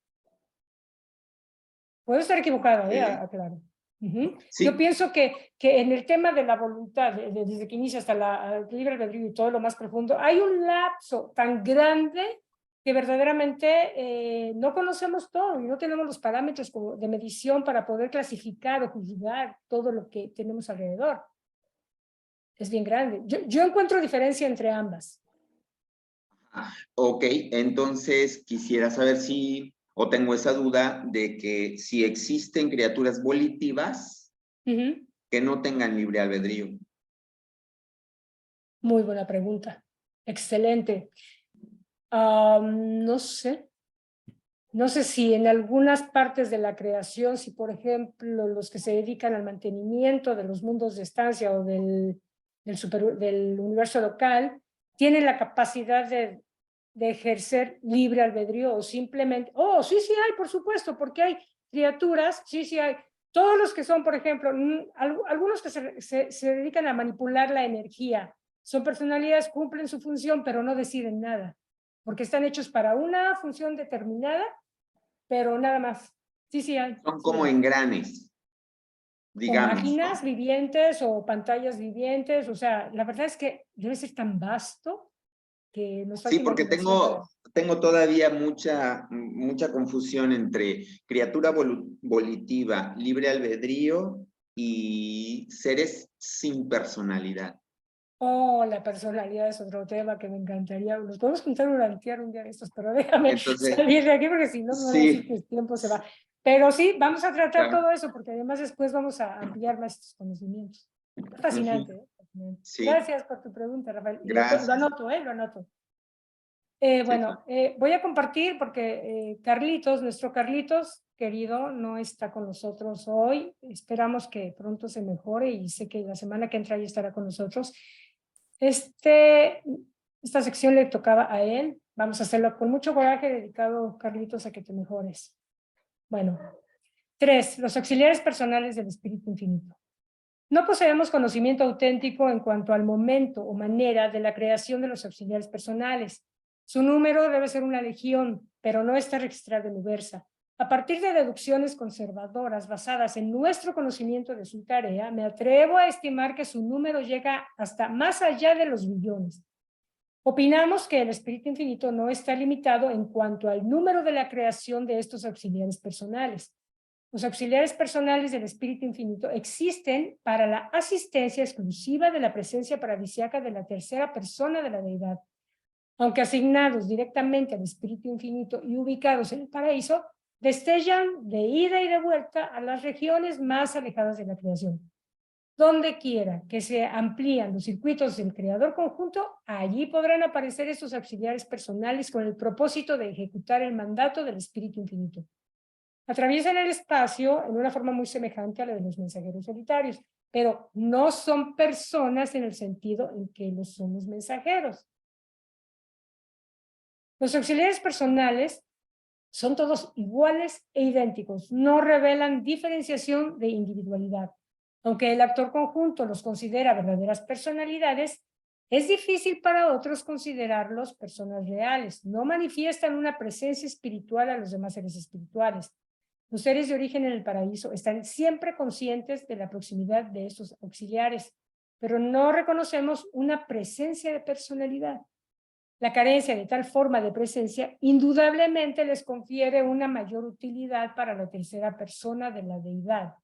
Puedo estar equivocada, aclaro. Sí. Yo pienso que en el tema de la voluntad, desde que inicia hasta el libre albedrío y todo lo más profundo, hay un lapso tan grande que verdaderamente no conocemos todo y no tenemos los parámetros de medición para poder clasificar o juzgar todo lo que tenemos alrededor. Es bien grande. Yo encuentro diferencia entre ambas. Ok, entonces quisiera saber si, o tengo esa duda de que si existen criaturas volitivas que no tengan libre albedrío. Muy buena pregunta. Excelente. No sé. No sé si en algunas partes de la creación, si por ejemplo los que se dedican al mantenimiento de los mundos de estancia o del universo local, tienen la capacidad de ejercer libre albedrío o simplemente, sí hay, por supuesto, porque hay criaturas, sí hay, todos los que son, por ejemplo, algunos que se dedican a manipular la energía, son personalidades, cumplen su función, pero no deciden nada, porque están hechos para una función determinada, pero nada más. Sí hay. Son como engranes, digamos. O máquinas, ¿no? vivientes o pantallas vivientes, o sea, la verdad es que debe ser tan vasto que nos falta Sí, porque imaginación tengo todavía mucha confusión entre criatura volitiva, libre albedrío y seres sin personalidad. la personalidad es otro tema que me encantaría. Nos podemos juntar un día de estos, pero déjame Entonces, salir de aquí porque si no me van a decir que el tiempo se va. Pero sí, vamos a tratar todo eso porque además después vamos a ampliar más estos conocimientos. Es fascinante, ¿eh? Fascinante. Sí. Gracias por tu pregunta, Rafael. Gracias. Lo anoto, lo anoto. Bueno, voy a compartir porque Carlitos, nuestro Carlitos querido, no está con nosotros hoy. Esperamos que pronto se mejore y sé que la semana que entra ya estará con nosotros. Esta sección le tocaba a él. Vamos a hacerlo con mucho coraje, dedicado, Carlitos, a que te mejores. Bueno, 3. Los auxiliares personales del Espíritu Infinito. No poseemos conocimiento auténtico en cuanto al momento o manera de la creación de los auxiliares personales. Su número debe ser una legión, pero no está registrado en Ubersa. A partir de deducciones conservadoras basadas en nuestro conocimiento de su tarea, me atrevo a estimar que su número llega hasta más allá de los billones. Opinamos que el Espíritu Infinito no está limitado en cuanto al número de la creación de estos auxiliares personales. Los auxiliares personales del Espíritu Infinito existen para la asistencia exclusiva de la presencia paradisíaca de la tercera persona de la deidad. Aunque asignados directamente al Espíritu Infinito y ubicados en el paraíso, destellan de ida y de vuelta a las regiones más alejadas de la creación. Donde quiera que se amplían los circuitos del creador conjunto, allí podrán aparecer estos auxiliares personales con el propósito de ejecutar el mandato del Espíritu Infinito. Atraviesan el espacio en una forma muy semejante a la de los mensajeros solitarios, pero no son personas en el sentido en que los son los mensajeros. Los auxiliares personales son todos iguales e idénticos, no revelan diferenciación de individualidad. Aunque el actor conjunto los considera verdaderas personalidades, es difícil para otros considerarlos personas reales. No manifiestan una presencia espiritual a los demás seres espirituales. Los seres de origen en el paraíso están siempre conscientes de la proximidad de estos auxiliares, pero no reconocemos una presencia de personalidad. La carencia de tal forma de presencia indudablemente les confiere una mayor utilidad para la tercera persona de la deidad.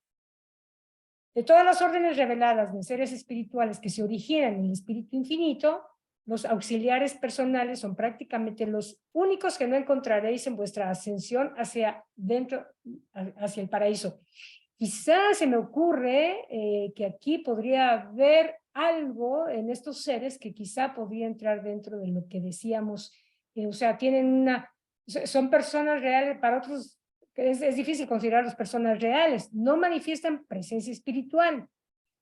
De todas las órdenes reveladas de seres espirituales que se originan en el Espíritu Infinito, los auxiliares personales son prácticamente los únicos que no encontraréis en vuestra ascensión hacia el paraíso. Quizás se me ocurre que aquí podría haber algo en estos seres que quizá podría entrar dentro de lo que decíamos, o sea, son personas reales, para otros es difícil considerarlos personas reales, no manifiestan presencia espiritual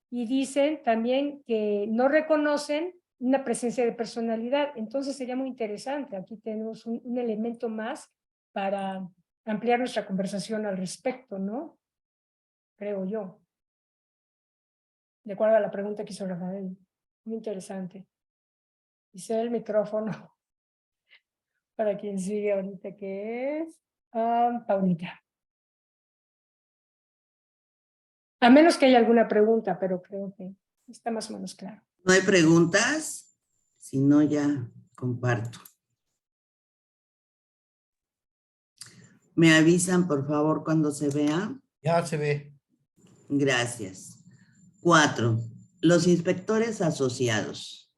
y dicen también que no reconocen una presencia de personalidad, entonces sería muy interesante, aquí tenemos un elemento más para ampliar nuestra conversación al respecto, ¿no? Creo yo. De acuerdo a la pregunta que hizo Rafael. Muy interesante. Hice el micrófono para quien sigue ahorita, que es Paulita. A menos que haya alguna pregunta, pero creo que está más o menos claro. ¿No hay preguntas? Si no, ya comparto. ¿Me avisan, por favor, cuando se vea? Ya se ve. Gracias. 4. Los inspectores asociados.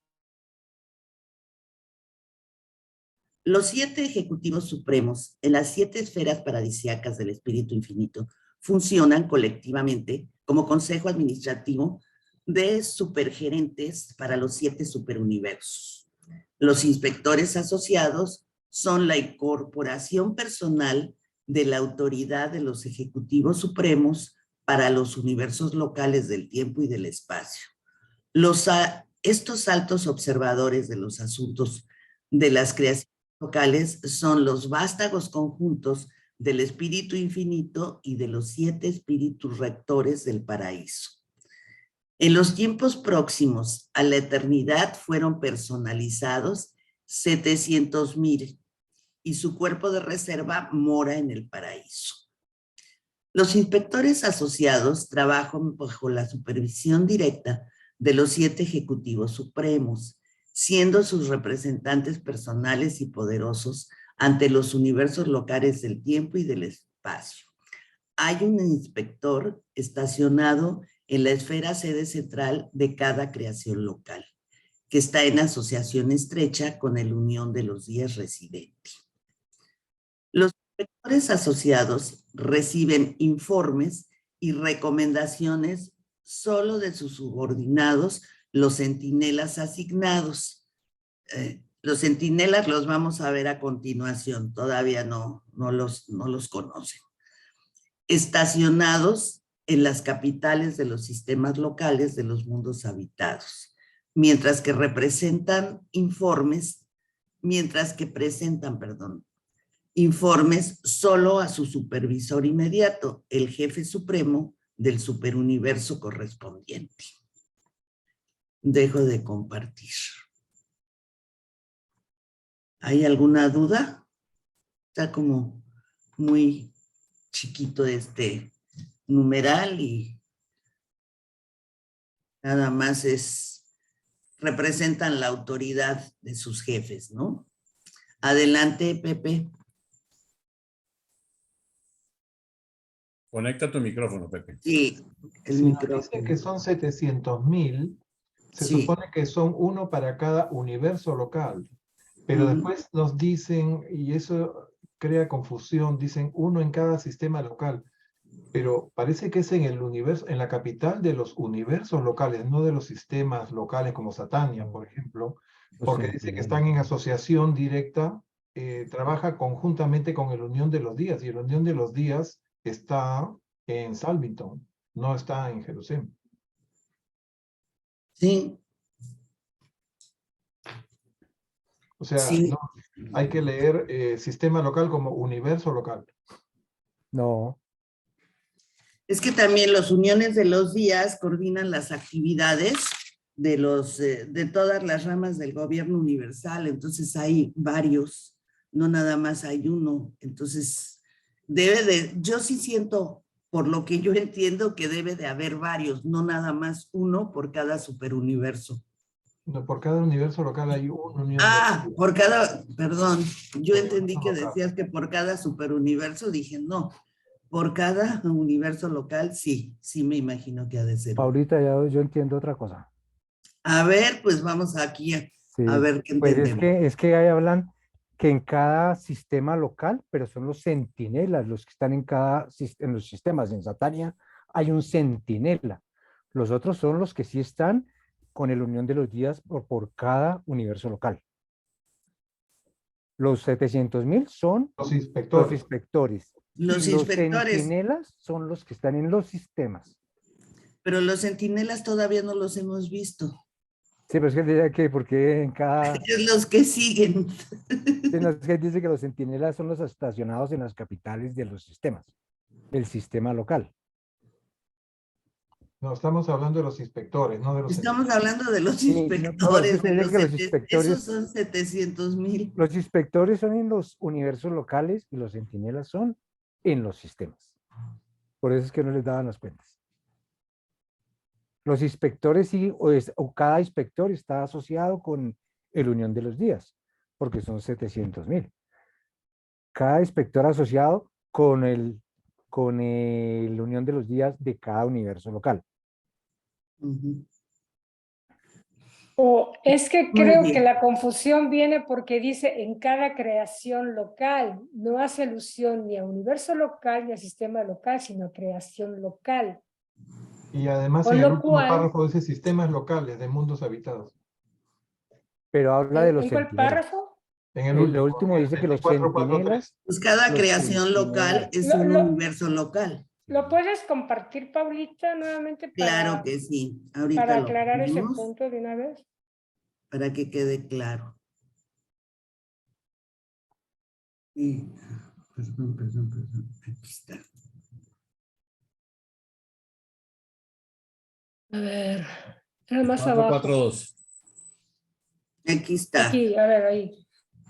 Los 7 ejecutivos supremos en las 7 esferas paradisíacas del espíritu infinito funcionan colectivamente como consejo administrativo de supergerentes para los 7 superuniversos. Los inspectores asociados son la incorporación personal de la autoridad de los ejecutivos supremos para los universos locales del tiempo y del espacio. Estos altos observadores de los asuntos de las creaciones locales son los vástagos conjuntos del espíritu infinito y de los 7 espíritus rectores del paraíso. En los tiempos próximos a la eternidad fueron personalizados 700,000 y su cuerpo de reserva mora en el paraíso. Los inspectores asociados trabajan bajo la supervisión directa de los 7 ejecutivos supremos, siendo sus representantes personales y poderosos ante los universos locales del tiempo y del espacio. Hay un inspector estacionado en la esfera sede central de cada creación local, que está en asociación estrecha con el unión de los días residente. Los inspectores asociados reciben informes y recomendaciones solo de sus subordinados, los centinelas asignados. Los centinelas los vamos a ver a continuación, todavía no los conocen. Estacionados en las capitales de los sistemas locales de los mundos habitados, mientras que presentan informes solo a su supervisor inmediato, el jefe supremo del superuniverso correspondiente. Dejo de compartir. ¿Hay alguna duda? Está como muy chiquito este numeral y nada más representan la autoridad de sus jefes, ¿no? Adelante, Pepe. Conecta tu micrófono, Pepe. Sí, el Si nos micrófono. dicen que son 700,000, se Sí. supone que son uno para cada universo local. Pero después nos dicen, y eso crea confusión, dicen uno en cada sistema local. Pero parece que es en el universo, en la capital de los universos locales, no de los sistemas locales como Satania, por ejemplo, porque dice que están en asociación directa, trabaja conjuntamente con el Unión de los Días, y el Unión de los Días está en Salvington, no está en Jerusalén. Sí. O sea, Sí. no, hay que leer sistema local como universo local. No. Es que también los uniones de los días coordinan las actividades de todas las ramas del gobierno universal, entonces hay varios, no nada más hay uno, entonces yo sí siento, por lo que yo entiendo, que debe de haber varios, no nada más uno por cada superuniverso. No, por cada universo local hay una unión. Perdón, yo entendí que local. decías que por cada superuniverso, dije no, por cada universo local, sí me imagino que ha de ser. Ahorita yo entiendo otra cosa. A ver, pues vamos aquí Sí, a ver qué pues entendemos. es que ahí hablan que en cada sistema local, pero son los centinelas los que están en los sistemas. En Satania hay un centinela. Los otros son los que sí están con el Unión de los Días por cada universo local. Los 700,000 son Los inspectores. los inspectores. Los Y los inspectores, centinelas son los que están en los sistemas. pero los centinelas todavía no los hemos visto. Sí, pero es que él dice que porque en cada... Es los que siguen. Sí, no, es que dice que los centinelas son los estacionados en las capitales de los sistemas, del sistema local. No, estamos hablando de los inspectores, no de los Estamos hablando de los Sí, no, inspectores. pero es que los inspectores... Esos son 700,000. Los inspectores son en los universos locales y los centinelas son en los sistemas. Por eso es que no les daban las cuentas. Los inspectores o cada inspector está asociado con el Unión de los Días, porque son 700.000. Cada inspector asociado con el Unión de los Días de cada universo local. O es que Muy creo bien. que la confusión viene porque dice en cada creación local, no hace alusión ni a universo local ni a sistema local, sino a creación local. Y además Con en el lo último cual, párrafo dice sistemas locales de mundos habitados. Pero habla de los ¿en cuál centinelas. párrafo? En el Lo último, último dice que los 24.4.3. centinelas, Pues cada los creación local centinelas. es un universo local. ¿Lo puedes compartir, Paulita, nuevamente Claro que sí. Ahorita para lo aclarar ese ponemos punto de una vez? para que quede claro. Y, perdón. Aquí está. A ver, era más abajo. 442. Aquí está. Aquí, a ver, ahí.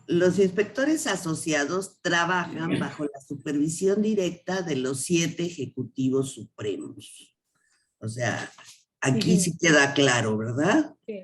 Los inspectores asociados trabajan bajo la supervisión directa de los 7 ejecutivos supremos. O sea, aquí sí queda claro, ¿verdad? Sí.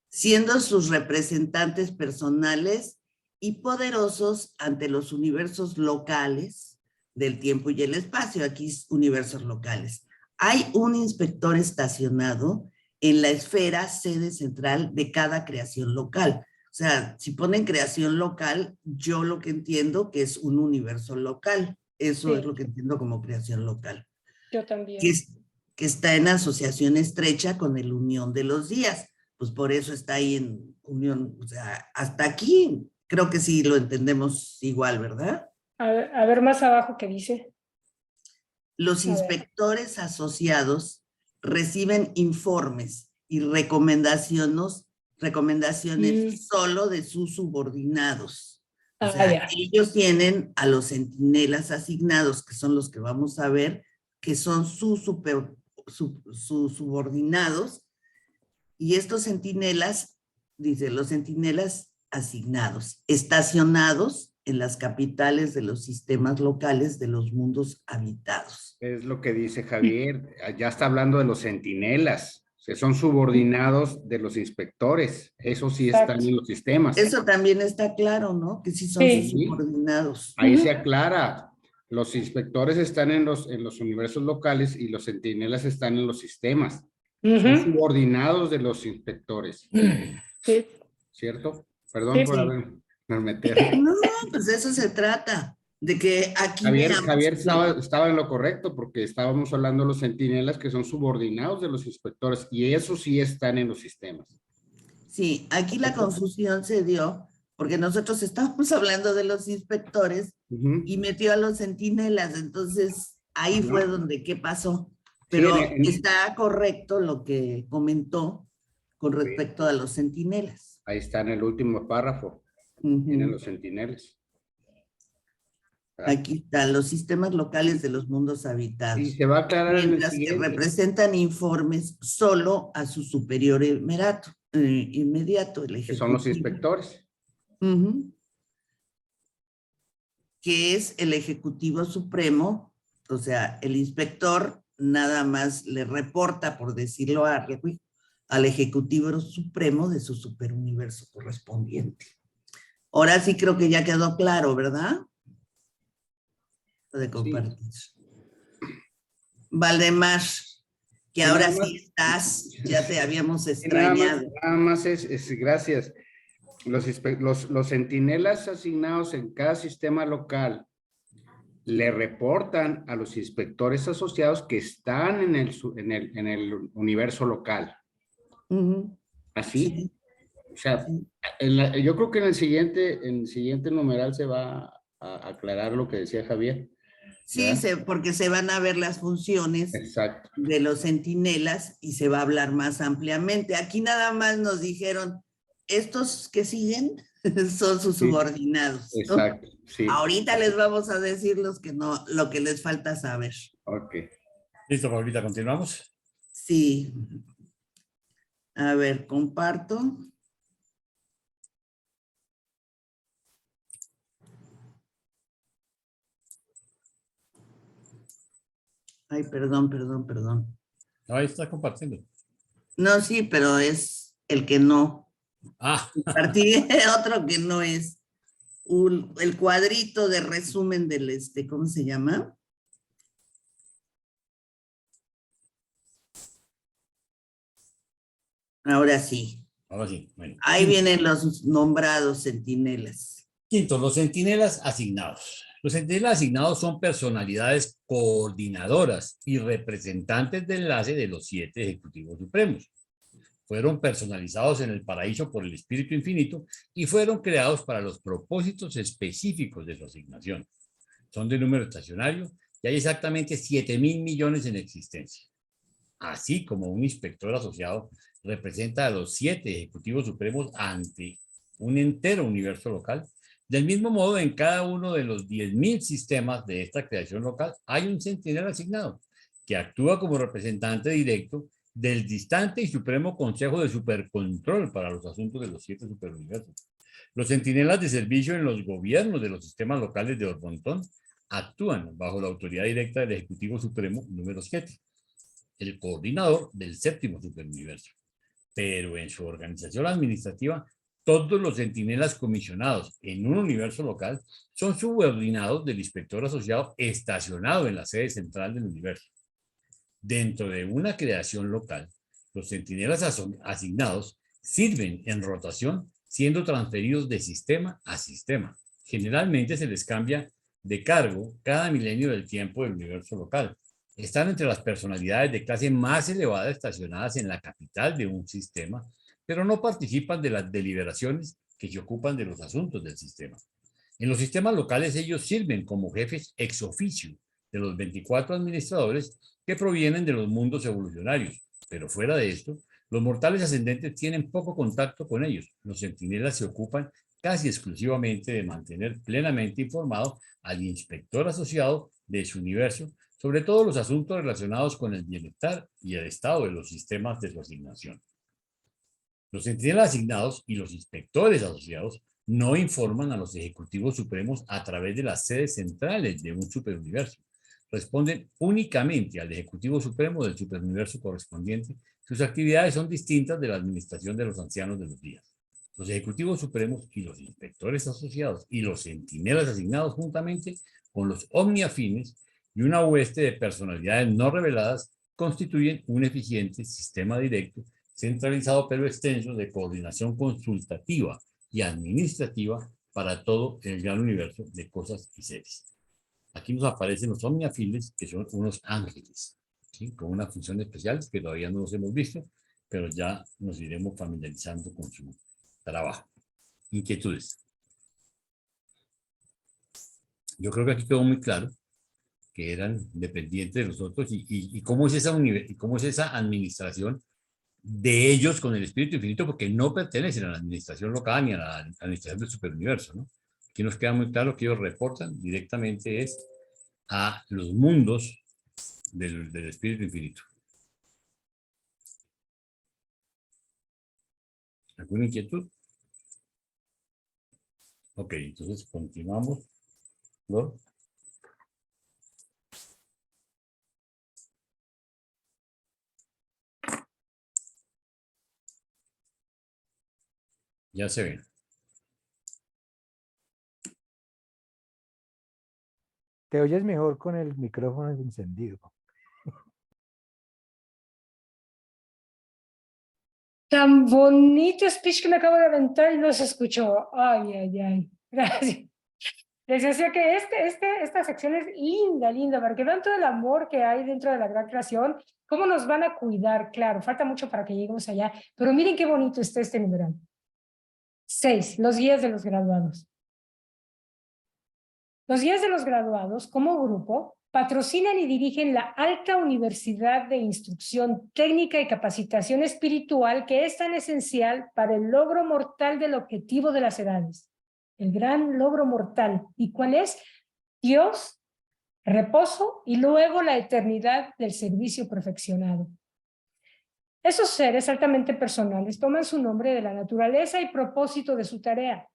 Siendo sus representantes personales y poderosos ante los universos locales del tiempo y el espacio. Aquí es universos locales. Hay un inspector estacionado en la esfera sede central de cada creación local. O sea, si ponen creación local, yo lo que entiendo que es un universo local. Eso Sí. es lo que entiendo como creación local. Yo también. Que está en asociación estrecha con el Unión de los Días. Pues por eso está ahí en unión. O sea, hasta aquí creo que sí lo entendemos igual, ¿verdad? A ver más abajo qué dice. Los inspectores asociados reciben informes y recomendaciones solo de sus subordinados. O sea, ellos tienen a los centinelas asignados, que son los que vamos a ver, que son sus subordinados, y estos centinelas, dice, los centinelas asignados, estacionados en las capitales de los sistemas locales de los mundos habitados. Es lo que dice Javier, ya está hablando de los centinelas, que son subordinados de los inspectores, eso sí están en los sistemas. Eso también está claro, ¿no? Que sí son sus subordinados. Ahí se aclara, los inspectores están en los universos locales y los centinelas están en los sistemas. Son subordinados de los inspectores. Sí. ¿Cierto? Perdón por haberme metido. No, pues de eso se trata. De que aquí Javier estaba en lo correcto porque estábamos hablando de los centinelas que son subordinados de los inspectores y esos sí están en los sistemas. Sí, aquí la confusión se dio porque nosotros estábamos hablando de los inspectores y metió a los centinelas, entonces ahí fue donde qué pasó. Pero está correcto lo que comentó con respecto a los centinelas. Ahí está en el último párrafo. Tienen los centinelas. Aquí están los sistemas locales de los mundos habitados. Y se va a aclarar mientras que representan informes solo a su superior inmediato, el ejecutivo. Que son los inspectores. Que es el Ejecutivo Supremo, o sea, el inspector nada más le reporta, por decirlo al Ejecutivo Supremo de su superuniverso correspondiente. Ahora sí creo que ya quedó claro, ¿verdad? Puede compartir. Sí. Valdemar, que ahora sí estás, ya te habíamos extrañado. Nada más es gracias. Los centinelas asignados en cada sistema local le reportan a los inspectores asociados que están en el universo local. ¿Así? Sí. O sea, yo creo que en el siguiente numeral se va a aclarar lo que decía Javier. Sí, porque se van a ver las funciones de los centinelas y se va a hablar más ampliamente. Aquí nada más nos dijeron, estos que siguen son sus subordinados. Exacto, sí. Ahorita les vamos a decir lo que les falta saber. Ok. Listo, Paulita, continuamos. Sí. A ver, comparto. Ay, perdón. Ahí está compartiendo. No, sí, pero es el que no. Ah, Partí de otro que no es. El cuadrito de resumen del ¿cómo se llama? Ahora sí. ahora sí. Bueno. Ahí vienen los nombrados centinelas. Quinto, los centinelas asignados. Los centinelas asignados son personalidades coordinadoras y representantes de enlace de los 7 ejecutivos supremos. Fueron personalizados en el paraíso por el Espíritu Infinito y fueron creados para los propósitos específicos de su asignación. Son de número estacionario y hay exactamente 7.000 millones en existencia. Así como un inspector asociado representa a los 7 ejecutivos supremos ante un entero universo local, del mismo modo en cada uno de los 10.000 sistemas de esta creación local hay un centinela asignado que actúa como representante directo del distante y supremo consejo de supercontrol para los asuntos de los 7 superuniversos. Los centinelas de servicio en los gobiernos de los sistemas locales de Orbontón actúan bajo la autoridad directa del Ejecutivo Supremo número 7, el coordinador del 7º superuniverso. Pero en su organización administrativa, todos los centinelas comisionados en un universo local son subordinados del inspector asociado estacionado en la sede central del universo. Dentro de una creación local, los centinelas asignados sirven en rotación, siendo transferidos de sistema a sistema. Generalmente se les cambia de cargo cada milenio del tiempo del universo local. Están entre las personalidades de clase más elevada estacionadas en la capital de un sistema, pero no participan de las deliberaciones que se ocupan de los asuntos del sistema. En los sistemas locales ellos sirven como jefes ex oficio de los 24 administradores que provienen de los mundos evolucionarios, pero fuera de esto, los mortales ascendentes tienen poco contacto con ellos. Los centinelas se ocupan casi exclusivamente de mantener plenamente informado al inspector asociado de su universo sobre todos los asuntos relacionados con el bienestar y el estado de los sistemas de su asignación. Los centinelas asignados y los inspectores asociados no informan a los ejecutivos supremos a través de las sedes centrales de un superuniverso. Responden únicamente al Ejecutivo Supremo del superuniverso correspondiente. Sus actividades son distintas de la administración de los ancianos de los días. Los ejecutivos supremos y los inspectores asociados y los centinelas asignados juntamente con los omniafines y una hueste de personalidades no reveladas constituyen un eficiente sistema directo, centralizado pero extenso de coordinación consultativa y administrativa para todo el gran universo de cosas y seres. Aquí nos aparecen los omniafines, que son unos ángeles, ¿sí? Con una función especial que todavía no los hemos visto, pero ya nos iremos familiarizando con su trabajo. Inquietudes. Yo creo que aquí quedó muy claro que eran dependientes de los otros y cómo es esa administración de ellos con el espíritu infinito, porque no pertenecen a la administración local ni a la administración del superuniverso, ¿no? Aquí nos queda muy claro que ellos reportan directamente es a los mundos del espíritu infinito. ¿Alguna inquietud? Ok, entonces continuamos, ¿no? Ya se ven. Te oyes mejor con el micrófono encendido. Tan bonito speech que me acabo de aventar y no se escuchó. Ay, ay, ay. Gracias. Les decía que esta sección es linda, linda, para que vean todo el amor que hay dentro de la gran creación, cómo nos van a cuidar. Claro, falta mucho para que lleguemos allá, pero miren qué bonito está este numeral. 6, los guías de los graduados. Los guías de los graduados, como grupo, patrocinan y dirigen la alta universidad de instrucción técnica y capacitación espiritual que es tan esencial para el logro mortal del objetivo de las edades. El gran logro mortal. ¿Y cuál es? Dios, reposo y luego la eternidad del servicio perfeccionado. Esos seres altamente personales toman su nombre de la naturaleza y propósito de su tarea.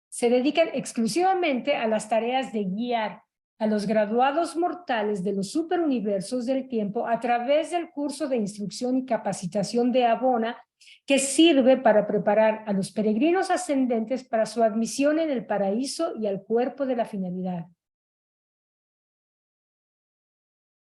Se dedican exclusivamente a las tareas de guiar, a los graduados mortales de los superuniversos del tiempo a través del curso de instrucción y capacitación de Abona, que sirve para preparar a los peregrinos ascendentes para su admisión en el paraíso y al cuerpo de la finalidad.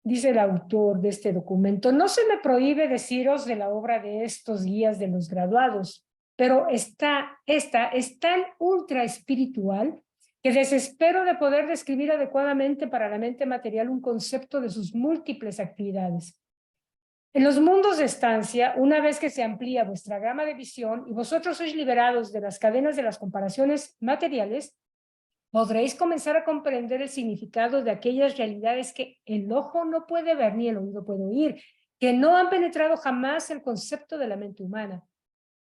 Dice el autor de este documento: no se me prohíbe deciros de la obra de estos guías de los graduados, pero esta es tan ultra espiritual que desespero de poder describir adecuadamente para la mente material un concepto de sus múltiples actividades. En los mundos de estancia, una vez que se amplía vuestra gama de visión y vosotros sois liberados de las cadenas de las comparaciones materiales, podréis comenzar a comprender el significado de aquellas realidades que el ojo no puede ver ni el oído puede oír, que no han penetrado jamás el concepto de la mente humana.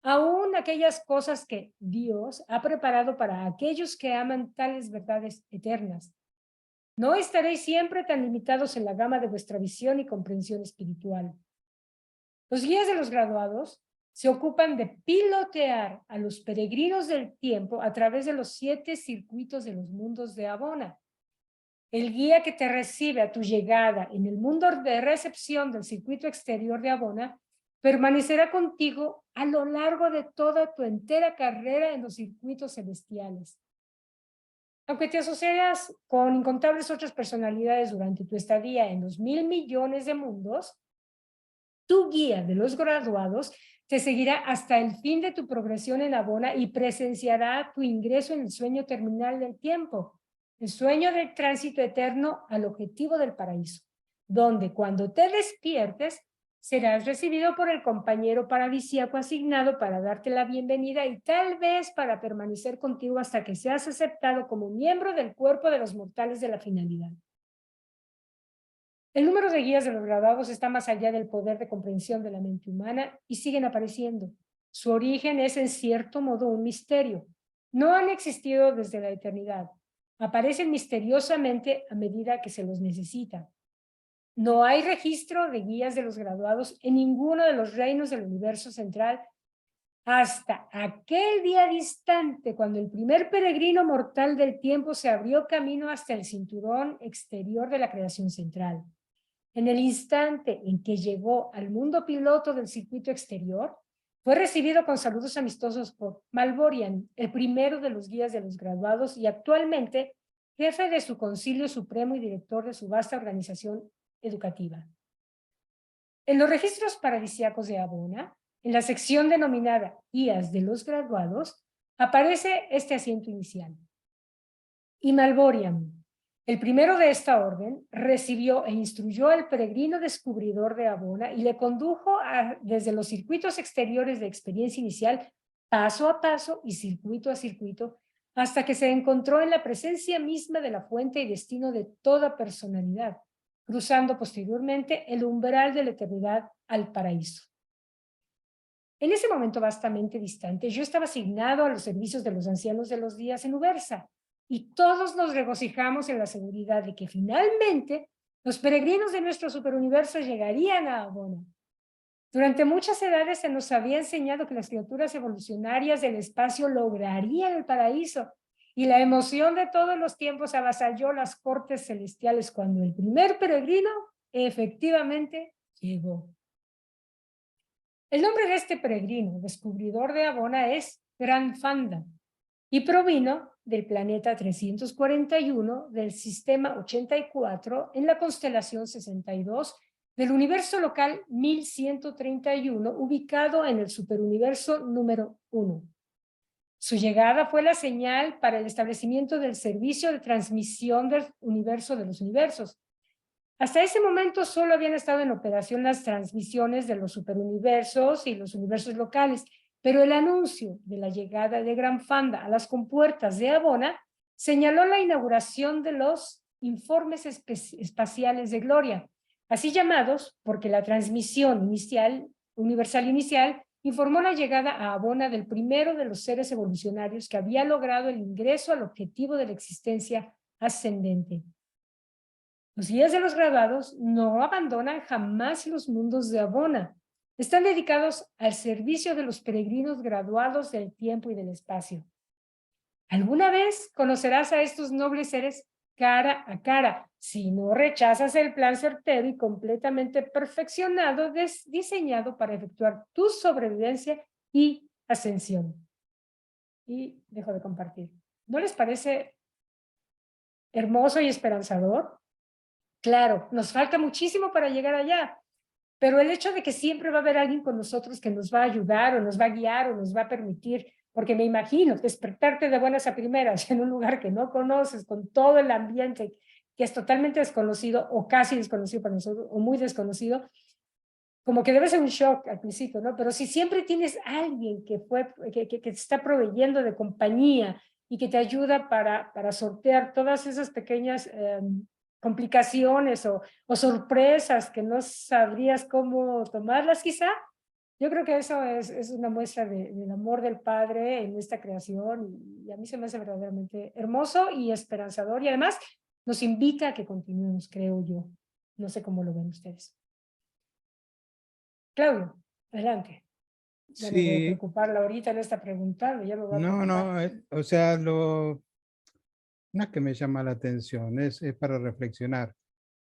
Aún aquellas cosas que Dios ha preparado para aquellos que aman tales verdades eternas. No estaréis siempre tan limitados en la gama de vuestra visión y comprensión espiritual. Los guías de los graduados se ocupan de pilotear a los peregrinos del tiempo a través de los 7 circuitos de los mundos de Abona. El guía que te recibe a tu llegada en el mundo de recepción del circuito exterior de Abona permanecerá contigo a lo largo de toda tu entera carrera en los circuitos celestiales. Aunque te asocias con incontables otras personalidades durante tu estadía en los 1.000 millones de mundos, tu guía de los graduados te seguirá hasta el fin de tu progresión en Abona y presenciará tu ingreso en el sueño terminal del tiempo, el sueño del tránsito eterno al objetivo del paraíso, donde cuando te despiertes serás recibido por el compañero paradisíaco asignado para darte la bienvenida y tal vez para permanecer contigo hasta que seas aceptado como miembro del cuerpo de los mortales de la finalidad. El número de guías de los graduados está más allá del poder de comprensión de la mente humana y siguen apareciendo. Su origen es en cierto modo un misterio. No han existido desde la eternidad. Aparecen misteriosamente a medida que se los necesita. No hay registro de guías de los graduados en ninguno de los reinos del universo central hasta aquel día distante cuando el primer peregrino mortal del tiempo se abrió camino hasta el cinturón exterior de la creación central. En el instante en que llegó al mundo piloto del circuito exterior, fue recibido con saludos amistosos por Malborian, el primero de los guías de los graduados y actualmente jefe de su concilio supremo y director de su vasta organización educativa. En los registros paradisíacos de Abona, en la sección denominada Guías de los Graduados, aparece este asiento inicial. Y Malborian, el primero de esta orden, recibió e instruyó al peregrino descubridor de Abona y le condujo desde los circuitos exteriores de experiencia inicial, paso a paso y circuito a circuito, hasta que se encontró en la presencia misma de la fuente y destino de toda personalidad, cruzando posteriormente el umbral de la eternidad al paraíso. En ese momento vastamente distante, yo estaba asignado a los servicios de los ancianos de los días en Ubersa, y todos nos regocijamos en la seguridad de que finalmente los peregrinos de nuestro superuniverso llegarían a Abona. Durante muchas edades se nos había enseñado que las criaturas evolucionarias del espacio lograrían el paraíso, y la emoción de todos los tiempos avasalló las cortes celestiales cuando el primer peregrino efectivamente llegó. El nombre de este peregrino, descubridor de Abona, es Gran Fanda y provino del planeta 341 del sistema 84 en la constelación 62 del universo local 1131, ubicado en el superuniverso número 1. Su llegada fue la señal para el establecimiento del servicio de transmisión del universo de los universos. Hasta ese momento solo habían estado en operación las transmisiones de los superuniversos y los universos locales, pero el anuncio de la llegada de Gran Fanda a las compuertas de Abona señaló la inauguración de los informes espaciales de gloria, así llamados porque la transmisión universal inicial informó la llegada a Abona del primero de los seres evolucionarios que había logrado el ingreso al objetivo de la existencia ascendente. Los guías de los graduados no abandonan jamás los mundos de Abona. Están dedicados al servicio de los peregrinos graduados del tiempo y del espacio. ¿Alguna vez conocerás a estos nobles seres cara a cara. Si no, rechazas el plan certero y completamente perfeccionado, diseñado para efectuar tu sobrevivencia y ascensión. Y dejo de compartir. ¿No les parece hermoso y esperanzador? Claro, nos falta muchísimo para llegar allá, pero el hecho de que siempre va a haber alguien con nosotros que nos va a ayudar o nos va a guiar o nos va a permitir, porque me imagino despertarte de buenas a primeras en un lugar que no conoces, con todo el ambiente que es totalmente desconocido o casi desconocido para nosotros o muy desconocido, como que debe ser un shock al principio, ¿no? Pero si siempre tienes alguien que te está proveyendo de compañía y que te ayuda para sortear todas esas pequeñas complicaciones o sorpresas que no sabrías cómo tomarlas quizá, yo creo que eso es una muestra del amor del Padre en esta creación y a mí se me hace verdaderamente hermoso y esperanzador y además nos invita a que continuemos, creo yo. No sé cómo lo ven ustedes. Claudio, adelante. Ya no voy a Sí, preocuparla ahorita en esta pregunta, ya me voy a preocupar. no, o sea, no es que me llama la atención, es para reflexionar.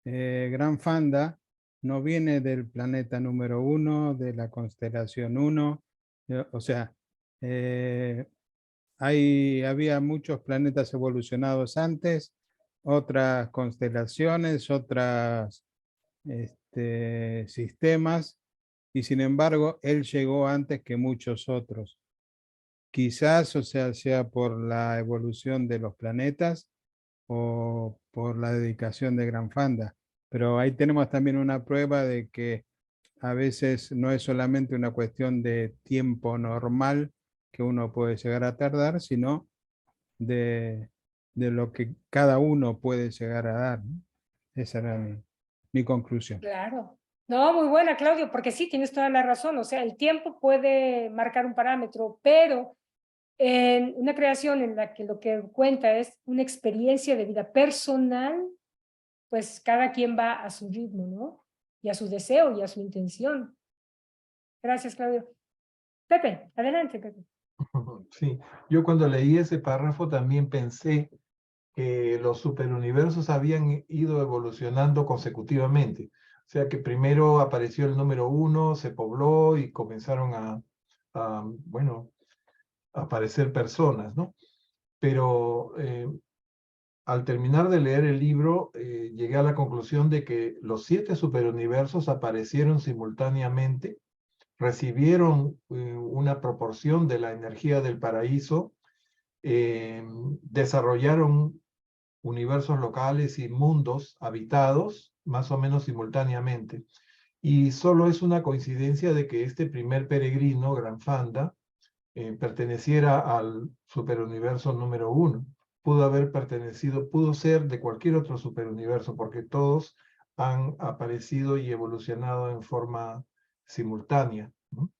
Gran Fanda no viene del planeta número 1, de la constelación 1, o sea, había muchos planetas evolucionados antes, otras constelaciones, otros sistemas, y sin embargo, él llegó antes que muchos otros. Quizás, o sea por la evolución de los planetas o por la dedicación de Gran Fanda. Pero ahí tenemos también una prueba de que a veces no es solamente una cuestión de tiempo normal que uno puede llegar a tardar, sino de lo que cada uno puede llegar a dar, ¿no? Esa era mi conclusión. Claro. No, muy buena, Claudio, porque sí, tienes toda la razón. O sea, el tiempo puede marcar un parámetro, pero en una creación en la que lo que cuenta es una experiencia de vida personal, pues cada quien va a su ritmo, ¿no? Y a su deseo y a su intención. Gracias, Claudio. Pepe, adelante, Pepe. Sí, yo cuando leí ese párrafo también pensé que los superuniversos habían ido evolucionando consecutivamente. O sea que primero apareció el número 1, se pobló y comenzaron bueno, a aparecer personas, ¿no? Pero al terminar de leer el libro, llegué a la conclusión de que los 7 superuniversos aparecieron simultáneamente, recibieron una proporción de la energía del paraíso, desarrollaron universos locales y mundos habitados más o menos simultáneamente. Y solo es una coincidencia de que este primer peregrino, Gran Fanda, perteneciera al superuniverso número 1. Pudo haber pertenecido, pudo ser de cualquier otro superuniverso, porque todos han aparecido y evolucionado en forma simultánea, ¿no?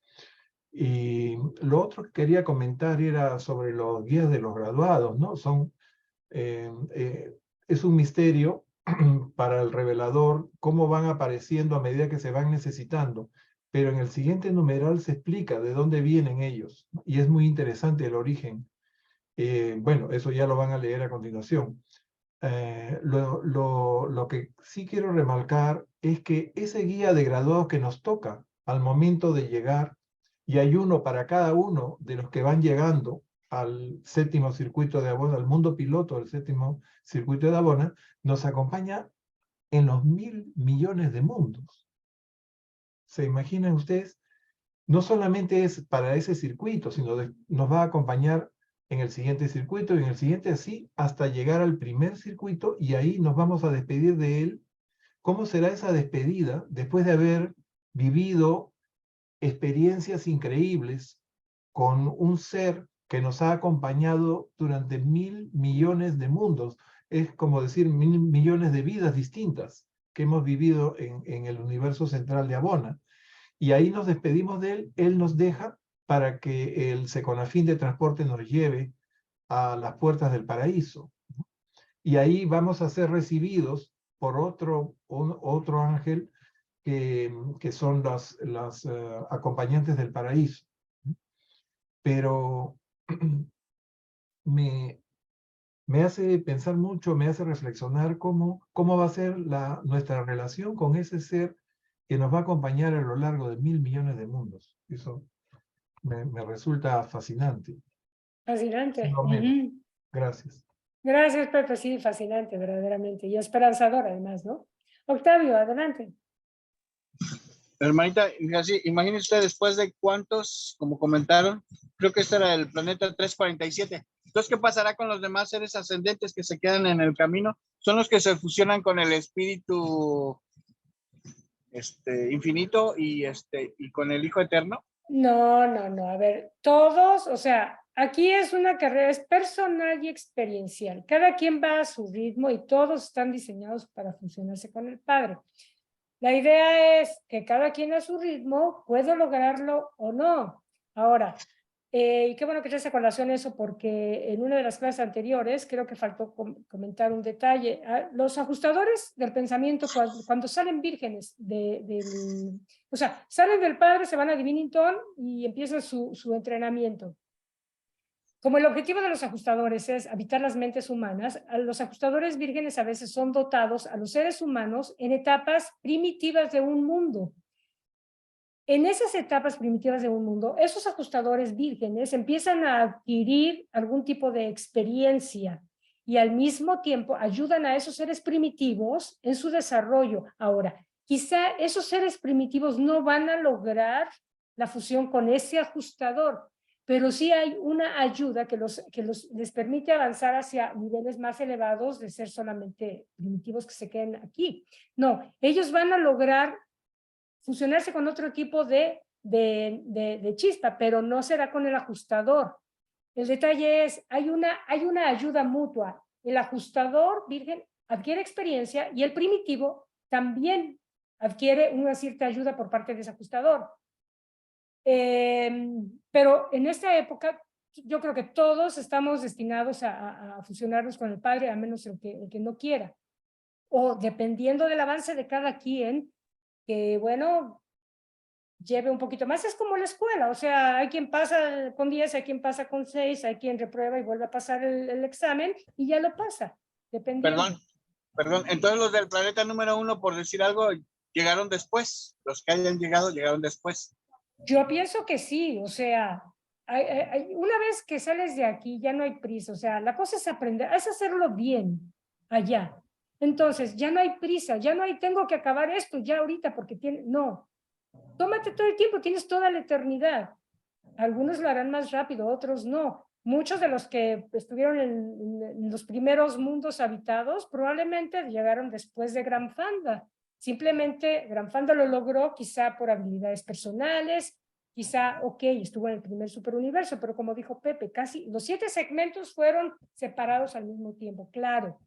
Y lo otro que quería comentar era sobre los guías de los graduados, ¿no? Es un misterio para el revelador cómo van apareciendo a medida que se van necesitando, pero en el siguiente numeral se explica de dónde vienen ellos, ¿no? Y es muy interesante el origen. Bueno, eso ya lo van a leer a continuación. Lo que sí quiero remarcar es que ese guía de graduados que nos toca al momento de llegar, y hay uno para cada uno de los que van llegando al séptimo circuito de Abona, al mundo piloto del séptimo circuito de Abona, nos acompaña en los 1.000 millones de mundos. ¿Se imaginan ustedes? No solamente es para ese circuito, sino nos va a acompañar en el siguiente circuito y en el siguiente así hasta llegar al primer circuito y ahí nos vamos a despedir de él. ¿Cómo será esa despedida después de haber vivido experiencias increíbles con un ser que nos ha acompañado durante 1.000 millones de mundos? Es como decir 1.000 millones de vidas distintas que hemos vivido en el universo central de Abona. Y ahí nos despedimos de él nos deja para que el Seconafín de transporte nos lleve a las puertas del paraíso. Y ahí vamos a ser recibidos por otro ángel que son las acompañantes del paraíso. Pero me hace pensar mucho, me hace reflexionar cómo va a ser nuestra relación con ese ser que nos va a acompañar a lo largo de 1.000 millones de mundos. Eso me resulta fascinante. Fascinante. Lo menos. Gracias. Gracias, Pepe. Sí, fascinante, verdaderamente. Y esperanzador, además, ¿no? Octavio, adelante. Hermanita, así, imagínense usted después de cuántos, como comentaron, creo que este era el planeta 347. Entonces, ¿qué pasará con los demás seres ascendentes que se quedan en el camino? ¿Son los que se fusionan con el espíritu infinito y con el Hijo Eterno? No, no, no. A ver, todos, o sea, aquí es una carrera, es personal y experiencial. Cada quien va a su ritmo y todos están diseñados para funcionarse con el Padre. La idea es que cada quien a su ritmo puede lograrlo o no. Ahora, y qué bueno que traes a colación eso, porque en una de las clases anteriores creo que faltó comentar un detalle. Los ajustadores del pensamiento, cuando salen vírgenes o sea, salen del Padre, se van a Divinington y empiezan su entrenamiento. Como el objetivo de los ajustadores es habitar las mentes humanas, los ajustadores vírgenes a veces son dotados a los seres humanos en etapas primitivas de un mundo. En esas etapas primitivas de un mundo, esos ajustadores vírgenes empiezan a adquirir algún tipo de experiencia y al mismo tiempo ayudan a esos seres primitivos en su desarrollo. Ahora, quizá esos seres primitivos no van a lograr la fusión con ese ajustador, pero sí hay una ayuda que les permite avanzar hacia niveles más elevados de ser solamente primitivos que se queden aquí. No, ellos van a lograr fusionarse con otro tipo de chispa, pero no será con el ajustador. El detalle es, hay una ayuda mutua. El ajustador virgen adquiere experiencia y el primitivo también adquiere una cierta ayuda por parte de ese ajustador. Pero en esta época yo creo que todos estamos destinados a fusionarnos con el Padre, a menos el que no quiera. O dependiendo del avance de cada quien, que bueno, lleve un poquito más. Es como la escuela, o sea, hay quien pasa con 10, hay quien pasa con 6, hay quien reprueba y vuelve a pasar el examen y ya lo pasa, dependiendo. Perdón, entonces los del planeta número 1, por decir algo, llegaron después. Los que hayan llegado llegaron después. Yo pienso que sí, o sea, una vez que sales de aquí ya no hay prisa, o sea, la cosa es aprender, es hacerlo bien allá. Entonces, ya no hay prisa, ya no hay, tengo que acabar esto ya ahorita porque no. Tómate todo el tiempo, tienes toda la eternidad. Algunos lo harán más rápido, otros no. Muchos de los que estuvieron en los primeros mundos habitados probablemente llegaron después de Gran Fanda. Simplemente Gran Fanda lo logró quizá por habilidades personales, quizá, ok, estuvo en el primer superuniverso, pero como dijo Pepe, casi los 7 segmentos fueron separados al mismo tiempo, claro.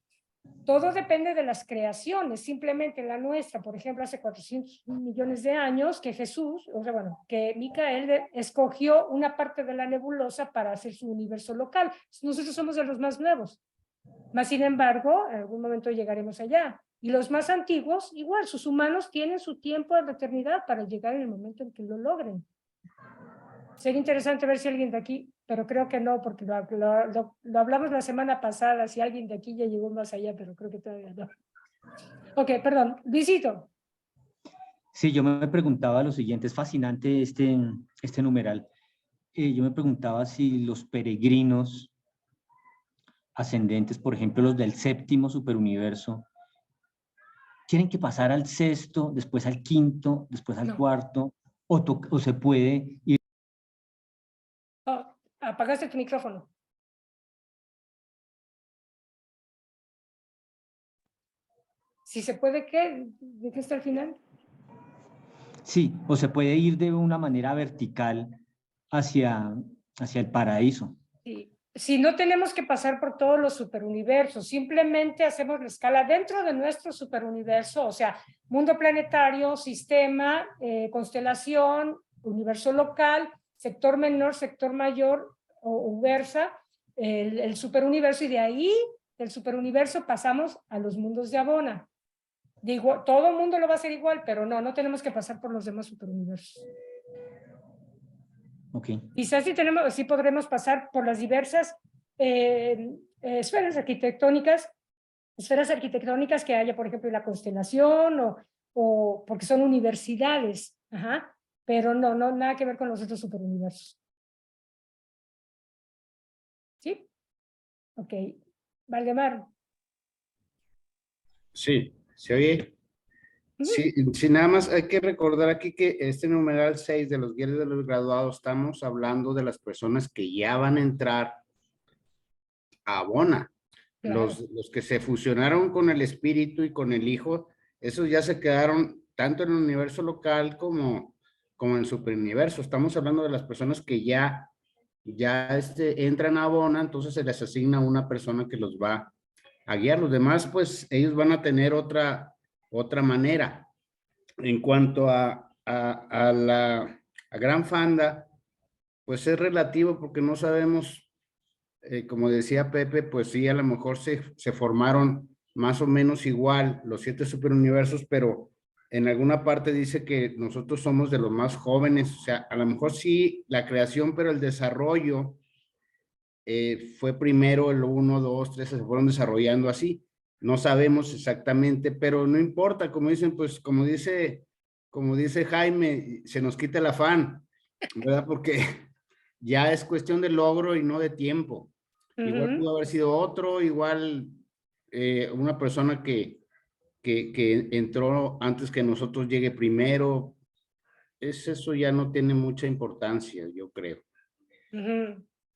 Todo depende de las creaciones, simplemente la nuestra, por ejemplo, hace 400 millones de años que Jesús, o sea, bueno, que Micael escogió una parte de la nebulosa para hacer su universo local. Nosotros somos de los más nuevos. Mas, sin embargo, en algún momento llegaremos allá. Y los más antiguos, igual, sus humanos tienen su tiempo de eternidad para llegar en el momento en que lo logren. Sería interesante ver si alguien de aquí, pero creo que no, porque lo hablamos la semana pasada, si alguien de aquí ya llegó más allá, pero creo que todavía no. Ok, perdón. Luisito. Sí, yo me preguntaba lo siguiente, es fascinante este numeral. Yo me preguntaba si los peregrinos ascendentes, por ejemplo, los del 7º superuniverso, tienen que pasar al 6º, después al 5º, después al 4º, o se puede ir. Apagaste tu micrófono. Si se puede, ¿qué? ¿De qué está al final? Sí, o se puede ir de una manera vertical hacia el paraíso. Sí. Si no tenemos que pasar por todos los superuniversos, simplemente hacemos la escala dentro de nuestro superuniverso, o sea, mundo planetario, sistema, constelación, universo local, sector menor, sector mayor, o versa, el superuniverso, y de ahí, del superuniverso, pasamos a los mundos de Abona. Digo, todo el mundo lo va a hacer igual, pero no tenemos que pasar por los demás superuniversos. Okay. Quizás sí podremos pasar por las diversas esferas arquitectónicas que haya, por ejemplo, en la constelación o porque son universidades, ajá, pero no, nada que ver con los otros superuniversos. ¿Sí? Ok. Valdemar. Sí, ¿se oye? Sí, sí, nada más hay que recordar aquí que este numeral 6 de los guías de los graduados, estamos hablando de las personas que ya van a entrar a Abona. Claro. Los que se fusionaron con el espíritu y con el hijo, esos ya se quedaron tanto en el universo local como en el superuniverso. Estamos hablando de las personas que ya entran a Abona, entonces se les asigna una persona que los va a guiar. Los demás, pues ellos van a tener otra manera. En cuanto a la Gran Fanda, pues es relativo porque no sabemos, como decía Pepe, pues sí, a lo mejor se formaron más o menos igual los 7 superuniversos, pero en alguna parte dice que nosotros somos de los más jóvenes, o sea, a lo mejor sí la creación, pero el desarrollo fue primero el 1, 2, 3, se fueron desarrollando así. No sabemos exactamente, pero no importa, como dicen, pues como dice Jaime, se nos quita el afán, ¿verdad? Porque ya es cuestión de logro y no de tiempo. Igual pudo haber sido otro, igual una persona que entró antes que nosotros llegue primero. Eso ya no tiene mucha importancia, yo creo.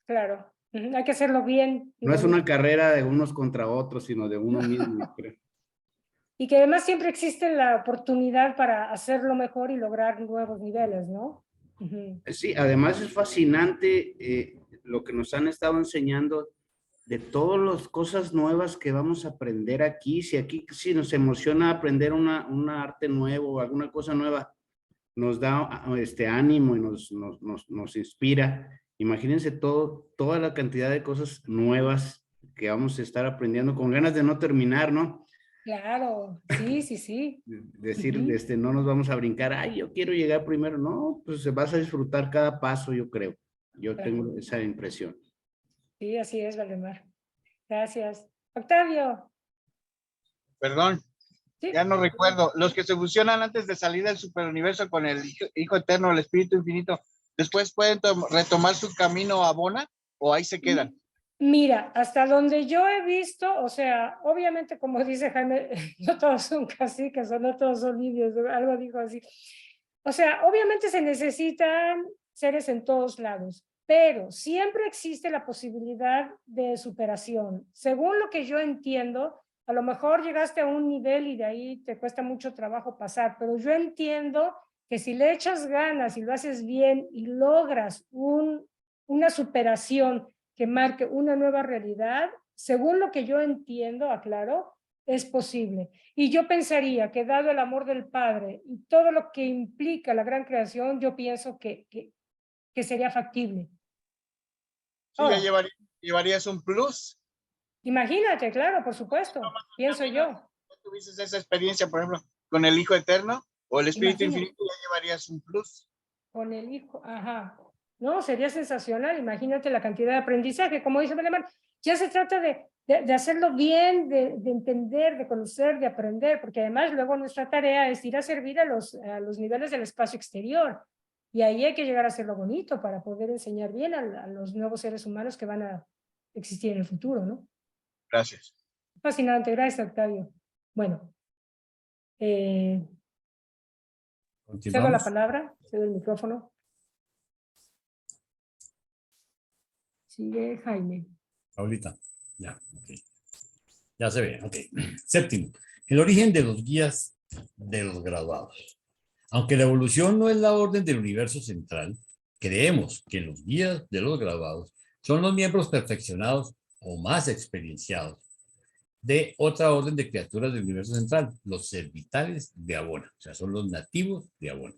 Claro. Hay que hacerlo bien. No es una carrera de unos contra otros, sino de uno mismo, yo creo. Y que además siempre existe la oportunidad para hacerlo mejor y lograr nuevos niveles, ¿no? Sí, además es fascinante lo que nos han estado enseñando de todas las cosas nuevas que vamos a aprender aquí. Si nos emociona aprender un arte nuevo o alguna cosa nueva, nos da ánimo y nos inspira. Imagínense toda la cantidad de cosas nuevas que vamos a estar aprendiendo con ganas de no terminar, ¿no? Claro, sí. Decir, no nos vamos a brincar, ay, yo quiero llegar primero. No, pues vas a disfrutar cada paso, yo creo. Yo tengo esa impresión. Sí, así es, Valdemar. Gracias. Octavio. Perdón, ¿sí? Ya no recuerdo. Los que se fusionan antes de salir del superuniverso con el Hijo Eterno, el Espíritu Infinito, ¿después pueden retomar su camino a Abona o ahí se quedan? Mira, hasta donde yo he visto, o sea, obviamente como dice Jaime, no todos son caciques o no todos son indios, algo dijo así. O sea, obviamente se necesitan seres en todos lados, pero siempre existe la posibilidad de superación. Según lo que yo entiendo, a lo mejor llegaste a un nivel y de ahí te cuesta mucho trabajo pasar, pero yo entiendo que si le echas ganas y lo haces bien y logras una superación que marque una nueva realidad, según lo que yo entiendo, aclaro, es posible. Y yo pensaría que dado el amor del Padre y todo lo que implica la gran creación, yo pienso que sería factible. Sí, ya llevarías un plus. Imagínate, claro, por supuesto, pienso yo. ¿Tuviste esa experiencia, por ejemplo, con el Hijo Eterno o el Espíritu Infinito? Ya llevarías un plus. Con el Hijo, ajá. No, sería sensacional. Imagínate la cantidad de aprendizaje. Como dice Valdemar, ya se trata de hacerlo bien, de entender, de conocer, de aprender, porque además luego nuestra tarea es ir a servir a los niveles del espacio exterior. Y ahí hay que llegar a hacerlo bonito para poder enseñar bien a los nuevos seres humanos que van a existir en el futuro, ¿no? Gracias. Fascinante. Gracias, Octavio. Bueno. Cedo la palabra, cedo el micrófono. Sigue Jaime. Ahorita, ya, ok. Ya se ve, ok. Séptimo, el origen de los guías de los graduados. Aunque la evolución no es la orden del universo central, creemos que los guías de los graduados son los miembros perfeccionados o más experienciados de otra orden de criaturas del universo central, los servitales de Abona, o sea, son los nativos de Abona.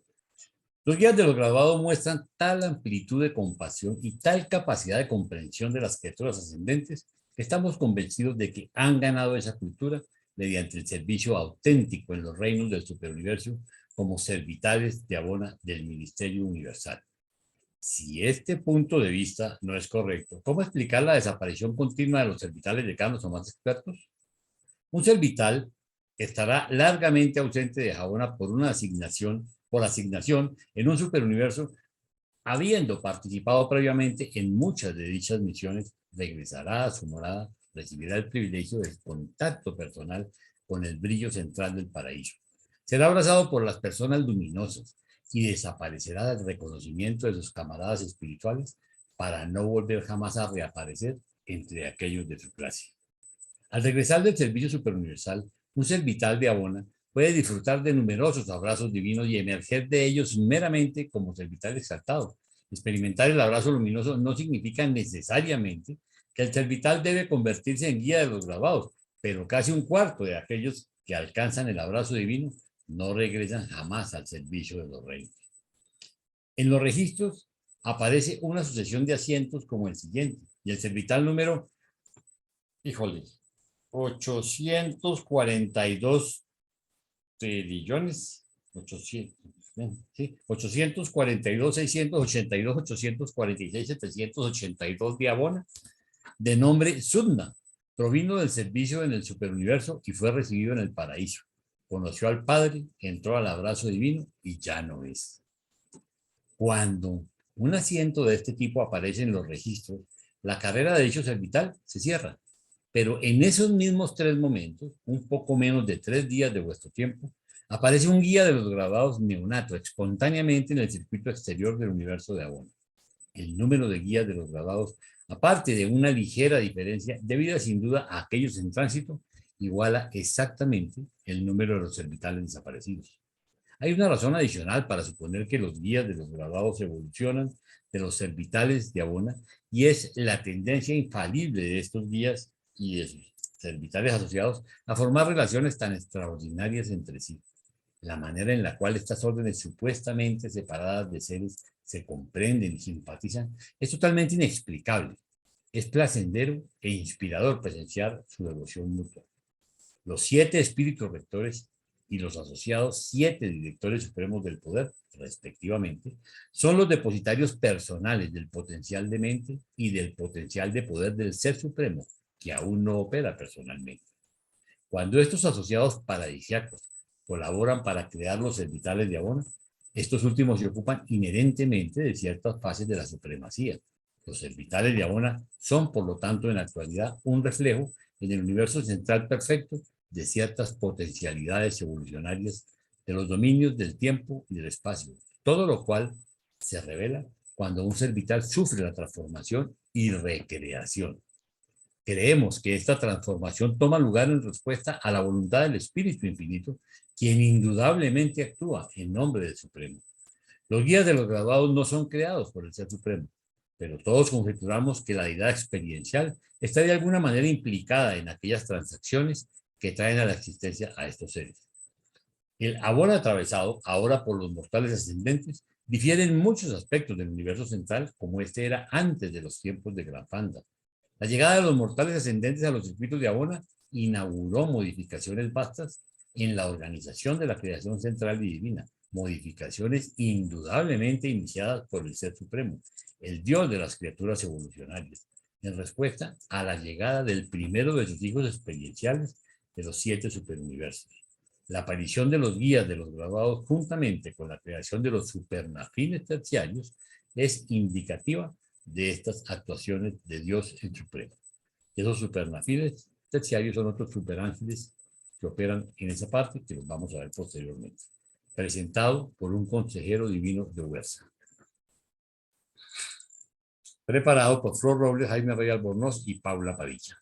Los guías de los graduados muestran tal amplitud de compasión y tal capacidad de comprensión de las criaturas ascendentes que estamos convencidos de que han ganado esa cultura mediante el servicio auténtico en los reinos del superuniverso como servitales de Abona del Ministerio Universal. Si este punto de vista no es correcto, ¿cómo explicar la desaparición continua de los servitales decanos o más expertos? Un servital estará largamente ausente de Jabona por asignación en un superuniverso, habiendo participado previamente en muchas de dichas misiones, regresará a su morada, recibirá el privilegio del contacto personal con el brillo central del paraíso. Será abrazado por las personas luminosas y desaparecerá del reconocimiento de sus camaradas espirituales para no volver jamás a reaparecer entre aquellos de su clase. Al regresar del servicio superuniversal, un servital de Abona puede disfrutar de numerosos abrazos divinos y emerger de ellos meramente como servital exaltado. Experimentar el abrazo luminoso no significa necesariamente que el servital debe convertirse en guía de los graduados, pero casi un cuarto de aquellos que alcanzan el abrazo divino no regresan jamás al servicio de los reinos. En los registros aparece una sucesión de asientos como el siguiente, y el servital número, 842 trillones, 842, 682, 846, 782 de Abona, de nombre Sudna, provino del servicio en el superuniverso y fue recibido en el paraíso. Conoció al Padre, entró al abrazo divino y ya no es. Cuando un asiento de este tipo aparece en los registros, la carrera de dicho servital se cierra. Pero en esos mismos 3 momentos, un poco menos de 3 días de vuestro tiempo, aparece un guía de los graduados neonato espontáneamente en el circuito exterior del universo de Abona. El número de guías de los graduados, aparte de una ligera diferencia, debida sin duda a aquellos en tránsito, iguala exactamente el número de los servitales desaparecidos. Hay una razón adicional para suponer que los guías de los graduados evolucionan de los servitales de Abona, y es la tendencia infalible de estos guías y de sus servitales asociados a formar relaciones tan extraordinarias entre sí. La manera en la cual estas órdenes supuestamente separadas de seres se comprenden y simpatizan es totalmente inexplicable. Es placentero e inspirador presenciar su devoción mutua. Los 7 espíritus rectores y los asociados 7 directores supremos del poder, respectivamente, son los depositarios personales del potencial de mente y del potencial de poder del Ser Supremo, que aún no opera personalmente. Cuando estos asociados paradisíacos colaboran para crear los servitales de Abona, estos últimos se ocupan inherentemente de ciertas fases de la supremacía. Los servitales de Abona son, por lo tanto, en la actualidad, un reflejo en el universo central perfecto de ciertas potencialidades evolucionarias de los dominios del tiempo y del espacio, todo lo cual se revela cuando un servital sufre la transformación y recreación. Creemos que esta transformación toma lugar en respuesta a la voluntad del Espíritu Infinito, quien indudablemente actúa en nombre del Supremo. Los guías de los graduados no son creados por el Ser Supremo, pero todos conjeturamos que la deidad experiencial está de alguna manera implicada en aquellas transacciones que traen a la existencia a estos seres. El Abona atravesado, ahora por los mortales ascendentes, difiere en muchos aspectos del universo central como este era antes de los tiempos de Gran Panda. La llegada de los mortales ascendentes a los circuitos de Abona inauguró modificaciones vastas en la organización de la creación central y divina, modificaciones indudablemente iniciadas por el Ser Supremo, el Dios de las criaturas evolucionarias, en respuesta a la llegada del primero de sus hijos experienciales de los 7 superuniversos. La aparición de los guías de los graduados juntamente con la creación de los supernafines terciarios es indicativa de estas actuaciones de Dios en Supremo. Esos supernafines terciarios son otros superángeles que operan en esa parte, que los vamos a ver posteriormente. Presentado por un consejero divino de Ubersa. Preparado por Flor Robles, Jaime Rey Albornoz y Paula Padilla.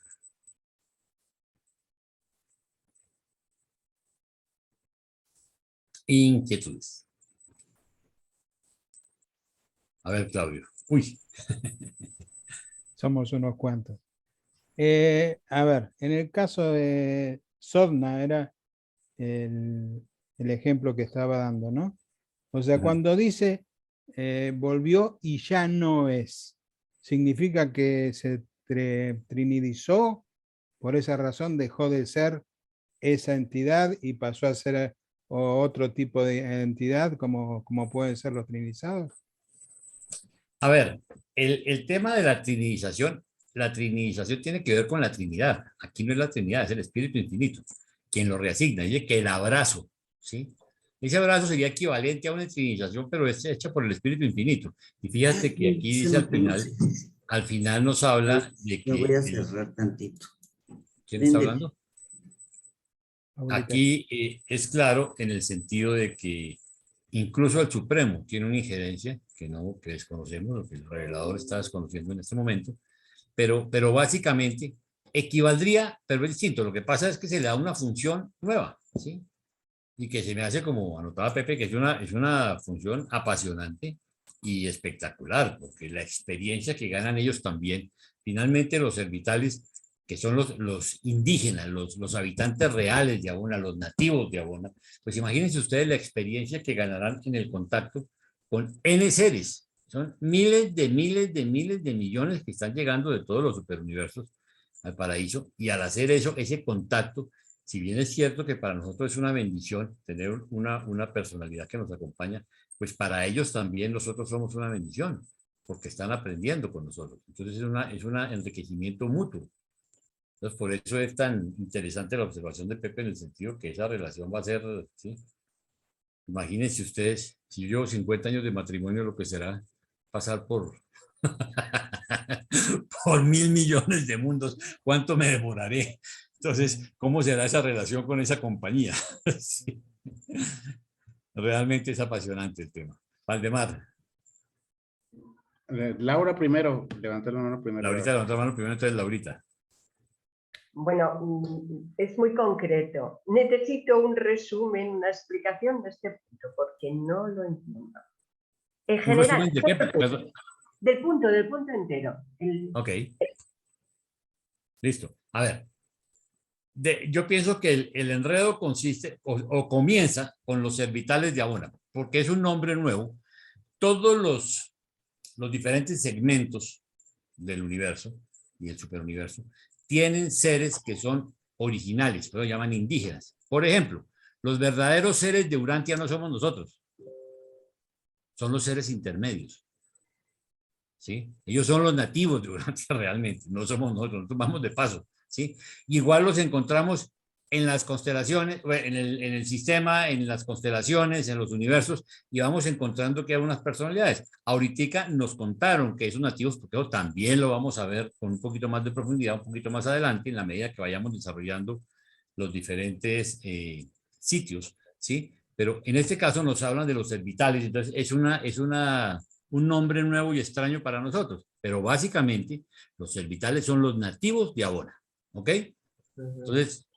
Inquietudes. A ver, Claudio. Uy. Somos unos cuantos. A ver, en el caso de Sodna era el ejemplo que estaba dando, ¿no? O sea, cuando dice volvió y ya no es, ¿significa que se trinidizó? Por esa razón dejó de ser esa entidad y pasó a ser otro tipo de entidad, como pueden ser los trinizados. A ver, el tema de la trinización tiene que ver con la Trinidad. Aquí no es la Trinidad, es el Espíritu Infinito quien lo reasigna. Dice que el abrazo, ¿sí? Ese abrazo sería equivalente a una trinización, pero es hecha por el Espíritu Infinito. Y fíjate que aquí Sí, dice lo tengo, sí, sí, sí. al final nos habla de Lo voy a que... cerrar tantito. ¿Quién está Prende. hablando? Aquí es claro en el sentido de que incluso el Supremo tiene una injerencia que desconocemos, lo que el revelador está desconociendo en este momento, pero básicamente equivaldría, pero es distinto. Lo que pasa es que se le da una función nueva, ¿sí? Y que se me hace, como anotaba Pepe, que es una función apasionante y espectacular, porque la experiencia que ganan ellos también, finalmente los servitales, que son los indígenas, los habitantes reales de Abona, los nativos de Abona, pues imagínense ustedes la experiencia que ganarán en el contacto con N seres. Son miles de millones que están llegando de todos los superuniversos al paraíso, y al hacer eso, ese contacto, si bien es cierto que para nosotros es una bendición tener una personalidad que nos acompaña, pues para ellos también nosotros somos una bendición, porque están aprendiendo con nosotros. Entonces es un enriquecimiento mutuo. Entonces por eso es tan interesante la observación de Pepe en el sentido que esa relación va a ser, ¿sí? Imagínense ustedes, si yo llevo 50 años de matrimonio, lo que será pasar por 1.000 millones de mundos, ¿cuánto me demoraré? Entonces, ¿cómo será esa relación con esa compañía? Sí. Realmente es apasionante el tema. Valdemar. Laura primero, levantó la mano primero. Laurita levantó la mano primero, entonces Laurita. Bueno, es muy concreto. Necesito un resumen, una explicación de este punto, porque no lo entiendo. En general, ¿Un resumen de qué? Perdón. del punto entero. Ok. Listo. A ver. Yo pienso que el enredo consiste o comienza con los servitales de Abona, porque es un nombre nuevo. Todos los diferentes segmentos del universo y el superuniverso tienen seres que son originales, pero llaman indígenas. Por ejemplo, los verdaderos seres de Urantia no somos nosotros, son los seres intermedios. ¿Sí? Ellos son los nativos de Urantia realmente, no somos nosotros vamos de paso. ¿Sí? Igual los encontramos en las constelaciones, en el sistema, en las constelaciones, en los universos, y vamos encontrando que hay unas personalidades. Ahorita nos contaron que esos nativos, porque eso también lo vamos a ver con un poquito más de profundidad, un poquito más adelante, en la medida que vayamos desarrollando los diferentes sitios, ¿sí? Pero en este caso nos hablan de los servitales, entonces es un nombre nuevo y extraño para nosotros, pero básicamente los servitales son los nativos de Abona. ¿Ok? Entonces,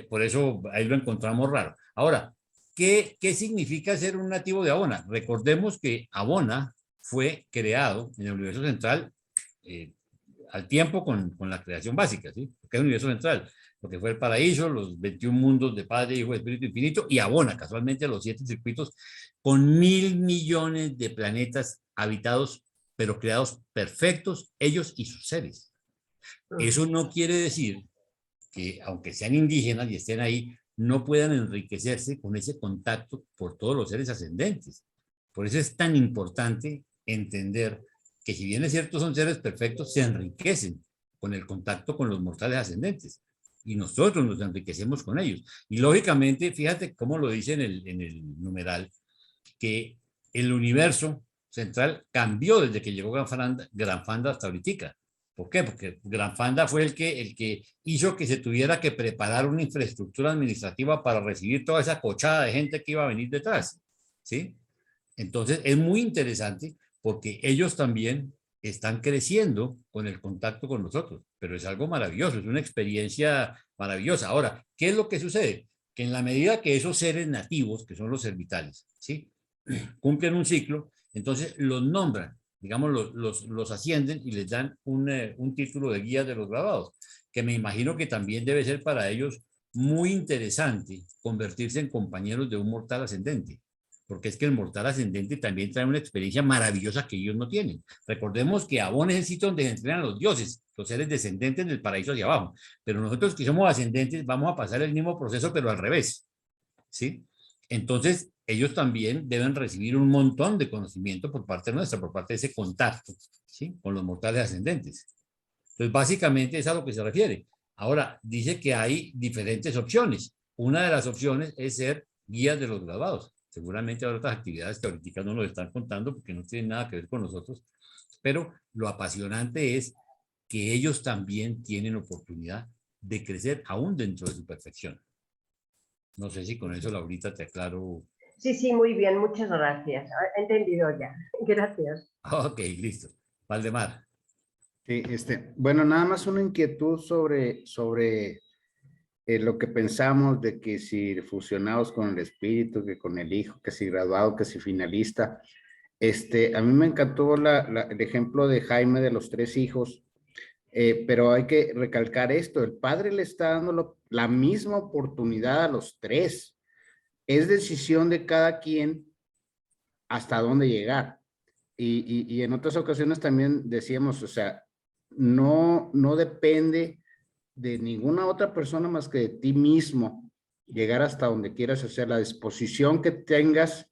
por eso ahí lo encontramos raro. Ahora, ¿qué significa ser un nativo de Abona? Recordemos que Abona fue creado en el universo central al tiempo con la creación básica, ¿sí? Porque es un universo central, lo que fue el paraíso, los 21 mundos de Padre, Hijo y Espíritu Infinito, y Abona, casualmente los 7 circuitos, con 1.000 millones de planetas habitados, pero creados perfectos, ellos y sus seres. Eso no quiere decir que, aunque sean indígenas y estén ahí, no puedan enriquecerse con ese contacto por todos los seres ascendentes. Por eso es tan importante entender que, si bien es cierto son seres perfectos, se enriquecen con el contacto con los mortales ascendentes. Y nosotros nos enriquecemos con ellos. Y lógicamente, fíjate cómo lo dice en el numeral, que el universo central cambió desde que llegó Granfanda hasta ahorita. ¿Por qué? Porque Granfanda fue el que hizo que se tuviera que preparar una infraestructura administrativa para recibir toda esa cochada de gente que iba a venir detrás, ¿sí? Entonces es muy interesante porque ellos también están creciendo con el contacto con nosotros, pero es algo maravilloso, es una experiencia maravillosa. Ahora, ¿qué es lo que sucede? Que en la medida que esos seres nativos, que son los servitales, ¿sí?, cumplen un ciclo, entonces los nombran, digamos, los ascienden y les dan un título de guía de los graduados, que me imagino que también debe ser para ellos muy interesante convertirse en compañeros de un mortal ascendente, porque es que el mortal ascendente también trae una experiencia maravillosa que ellos no tienen. Recordemos que Abona es el sitio donde se entrenan los dioses, los seres descendentes del paraíso hacia abajo, pero nosotros que somos ascendentes vamos a pasar el mismo proceso, pero al revés, ¿sí? Entonces, ellos también deben recibir un montón de conocimiento por parte nuestra, por parte de ese contacto, ¿sí? Con los mortales ascendentes. Entonces, básicamente es a lo que se refiere. Ahora, dice que hay diferentes opciones. Una de las opciones es ser guías de los graduados. Seguramente habrá otras actividades que ahorita no nos están contando porque no tienen nada que ver con nosotros, pero lo apasionante es que ellos también tienen oportunidad de crecer aún dentro de su perfección. No sé si con eso, Laurita, te aclaro. Sí, sí, muy bien, muchas gracias. He entendido ya. Gracias. Ok, listo. Valdemar. Sí, bueno, nada más una inquietud sobre lo que pensamos de que si fusionados con el espíritu, que con el hijo, que si graduado, que si finalista. A mí me encantó el ejemplo de Jaime de los 3 hijos, pero hay que recalcar esto, el padre le está dando la misma oportunidad a los 3. Es decisión de cada quien hasta dónde llegar. Y en otras ocasiones también decíamos, o sea, no depende de ninguna otra persona más que de ti mismo llegar hasta donde quieras, hacer la disposición que tengas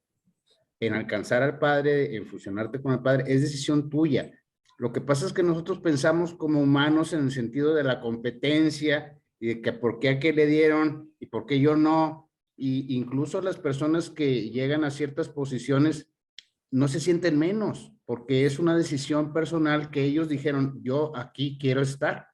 en alcanzar al Padre, en fusionarte con el Padre, es decisión tuya. Lo que pasa es que nosotros pensamos como humanos en el sentido de la competencia y de que por qué a qué le dieron y por qué yo no, y incluso las personas que llegan a ciertas posiciones no se sienten menos, porque es una decisión personal que ellos dijeron, yo aquí quiero estar.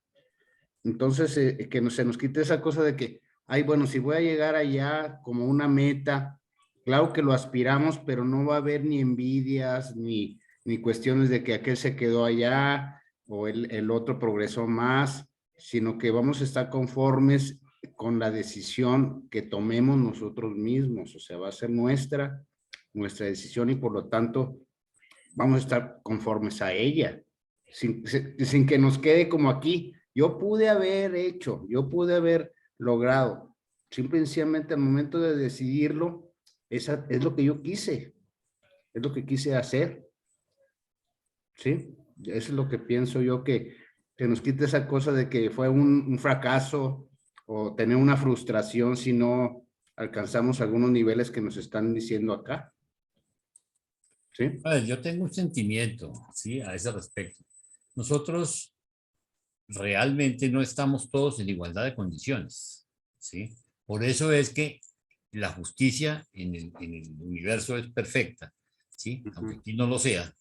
Entonces, que se nos quite esa cosa de que, ay, bueno, si voy a llegar allá como una meta, claro que lo aspiramos, pero no va a haber ni envidias, ni cuestiones de que aquel se quedó allá o el otro progresó más, sino que vamos a estar conformes con la decisión que tomemos nosotros mismos, o sea, va a ser nuestra decisión y por lo tanto vamos a estar conformes a ella, sin que nos quede como aquí. Yo pude haber hecho, yo pude haber logrado, simple y sencillamente al momento de decidirlo, es lo que yo quise, es lo que quise hacer, ¿sí? Eso es lo que pienso yo, que nos quite esa cosa de que fue un fracaso o tener una frustración si no alcanzamos algunos niveles que nos están diciendo acá. ¿Sí? A ver, yo tengo un sentimiento, ¿sí? A ese respecto. Nosotros realmente no estamos todos en igualdad de condiciones, ¿sí? Por eso es que la justicia en el universo es perfecta, ¿sí? Aunque aquí no lo sea.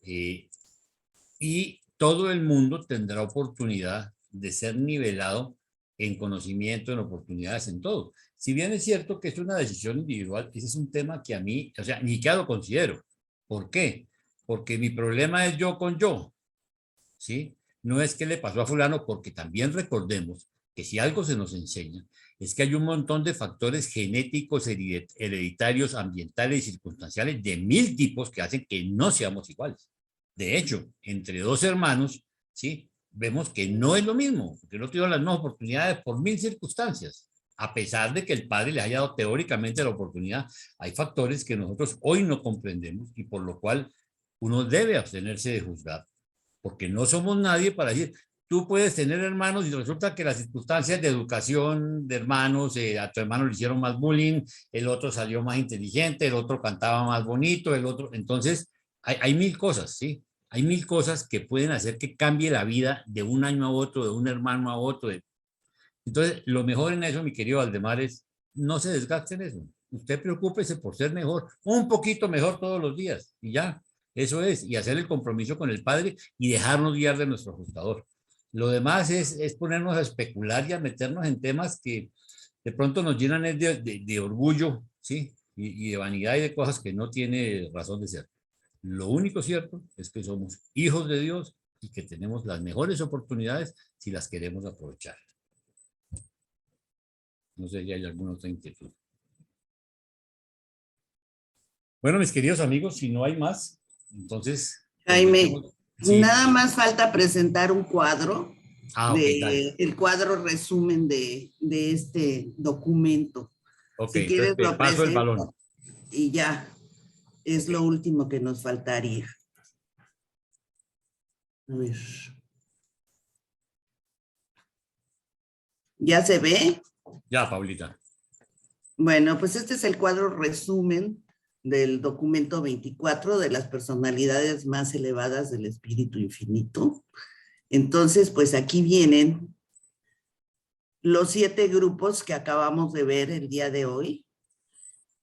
Y todo el mundo tendrá oportunidad de ser nivelado en conocimiento, en oportunidades, en todo. Si bien es cierto que es una decisión individual, ese es un tema que a mí, o sea, ni que lo considero. ¿Por qué? Porque mi problema es yo con yo, ¿sí? No es que le pasó a fulano, porque también recordemos que si algo se nos enseña, es que hay un montón de factores genéticos, hereditarios, ambientales y circunstanciales de 1000 tipos que hacen que no seamos iguales. De hecho, entre 2 hermanos, ¿sí? Vemos que no es lo mismo, porque no tuvieron las mismas oportunidades por 1000 circunstancias. A pesar de que el padre les haya dado teóricamente la oportunidad, hay factores que nosotros hoy no comprendemos y por lo cual uno debe abstenerse de juzgar, porque no somos nadie para decir, tú puedes tener hermanos y resulta que las circunstancias de educación de hermanos, a tu hermano le hicieron más bullying, el otro salió más inteligente, el otro cantaba más bonito, el otro, entonces hay 1000 cosas, ¿sí? Hay 1000 cosas que pueden hacer que cambie la vida de un año a otro, de un hermano a otro. Entonces, lo mejor en eso, mi querido Valdemar, es no se desgaste en eso. Usted preocúpese por ser mejor, un poquito mejor todos los días y ya, eso es, y hacer el compromiso con el Padre y dejarnos guiar de nuestro ajustador. Lo demás es ponernos a especular y a meternos en temas que de pronto nos llenan de orgullo, ¿sí? Y de vanidad y de cosas que no tiene razón de ser. Lo único cierto es que somos hijos de Dios y que tenemos las mejores oportunidades si las queremos aprovechar. No sé si hay alguna otra inquietud. Bueno, mis queridos amigos, si no hay más, entonces... Jaime, sí. Nada más falta presentar un cuadro, okay, el cuadro resumen de este documento. Okay, si quieres entonces, lo paso presento, el balón. Y ya, es lo último que nos faltaría. A ver. ¿Ya se ve? Ya, Paulita. Bueno, pues este es el cuadro resumen del documento 24 de las personalidades más elevadas del espíritu infinito. Entonces, pues aquí vienen los 7 grupos que acabamos de ver el día de hoy,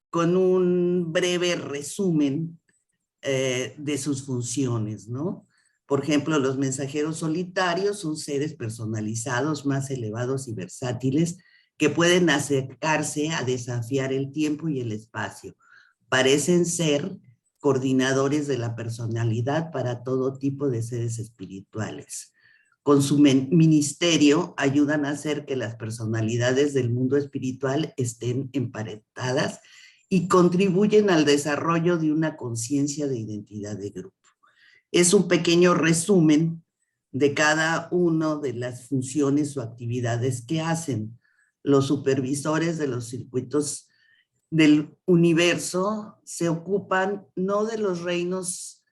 con un breve resumen de sus funciones, ¿no? Por ejemplo, los mensajeros solitarios son seres personalizados, más elevados y versátiles, que pueden acercarse a desafiar el tiempo y el espacio. Parecen ser coordinadores de la personalidad para todo tipo de seres espirituales. Con su ministerio ayudan a hacer que las personalidades del mundo espiritual estén emparentadas y contribuyen al desarrollo de una conciencia de identidad de grupo. Es un pequeño resumen de cada una de las funciones o actividades que hacen. Los supervisores de los circuitos del universo se ocupan no de los reinos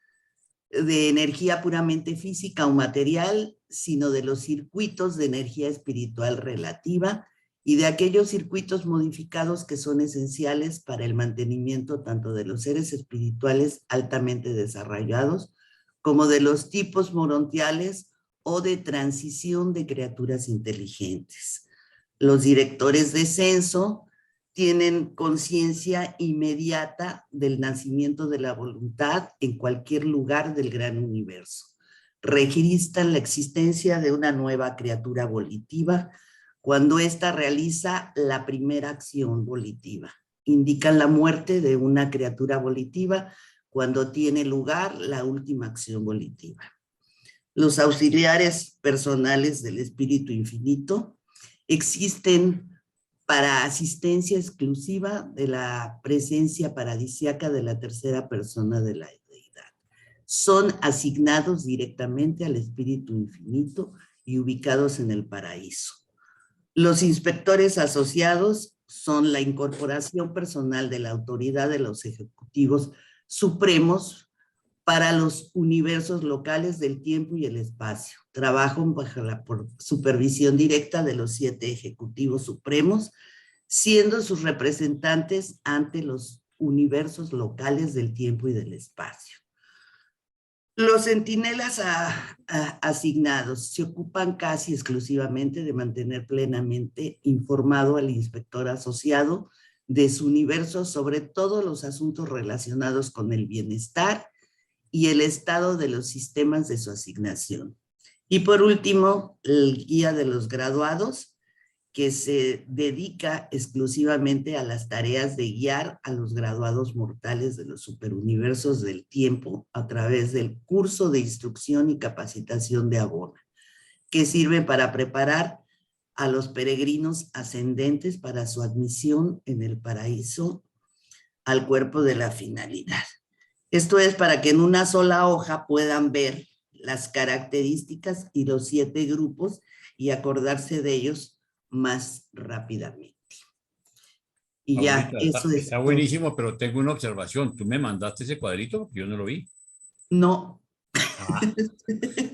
de energía puramente física o material, sino de los circuitos de energía espiritual relativa y de aquellos circuitos modificados que son esenciales para el mantenimiento tanto de los seres espirituales altamente desarrollados como de los tipos morontiales o de transición de criaturas inteligentes. Los directores de censo tienen conciencia inmediata del nacimiento de la voluntad en cualquier lugar del gran universo. Registran la existencia de una nueva criatura volitiva cuando ésta realiza la primera acción volitiva. Indican la muerte de una criatura volitiva cuando tiene lugar la última acción volitiva. Los auxiliares personales del espíritu infinito existen para asistencia exclusiva de la presencia paradisíaca de la tercera persona de la deidad. Son asignados directamente al espíritu infinito y ubicados en el paraíso. Los inspectores asociados son la incorporación personal de la autoridad de los ejecutivos supremos para los universos locales del tiempo y el espacio. Trabajan bajo la supervisión directa de los 7 ejecutivos supremos, siendo sus representantes ante los universos locales del tiempo y del espacio. Los centinelas asignados se ocupan casi exclusivamente de mantener plenamente informado al inspector asociado de su universo sobre todos los asuntos relacionados con el bienestar y el estado de los sistemas de su asignación. Y por último, el guía de los graduados, que se dedica exclusivamente a las tareas de guiar a los graduados mortales de los superuniversos del tiempo a través del curso de instrucción y capacitación de Abona, que sirve para preparar a los peregrinos ascendentes para su admisión en el paraíso al cuerpo de la finalidad. Esto es para que en una sola hoja puedan ver las características y los 7 grupos y acordarse de ellos más rápidamente. Y ya, eso es. Está buenísimo, pero tengo una observación. ¿Tú me mandaste ese cuadrito? Yo no lo vi. No.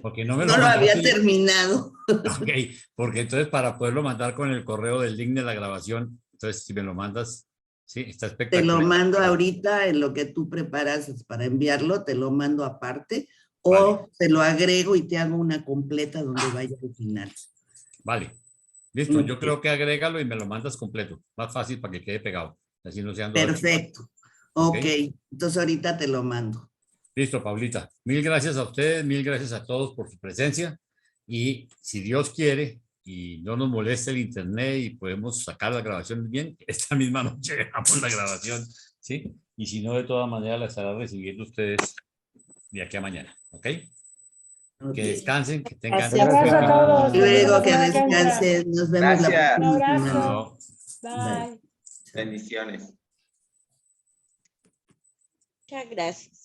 Porque no me no lo había terminado. Ok, porque entonces para poderlo mandar con el correo del link de la grabación, entonces si me lo mandas, sí, está espectacular. Te lo mando ahorita en lo que tú preparas para enviarlo, te lo mando aparte, o te lo agrego y te hago una completa donde vaya al final. Vale, listo, yo creo que agrégalo y me lo mandas completo, más fácil para que quede pegado, así no se anda. Perfecto, ok, entonces ahorita te lo mando. Listo, Paulita. Mil gracias a ustedes, mil gracias a todos por su presencia. Y si Dios quiere y no nos molesta el internet y podemos sacar la grabación bien, esta misma noche dejamos la grabación, ¿sí? Y si no, de todas maneras la estarán recibiendo ustedes de aquí a mañana, ¿ok? Que descansen, que tengan... Gracias a todos. Luego que descansen. Nos vemos Gracias. la próxima. Un abrazo. Bye. Bendiciones. Muchas gracias.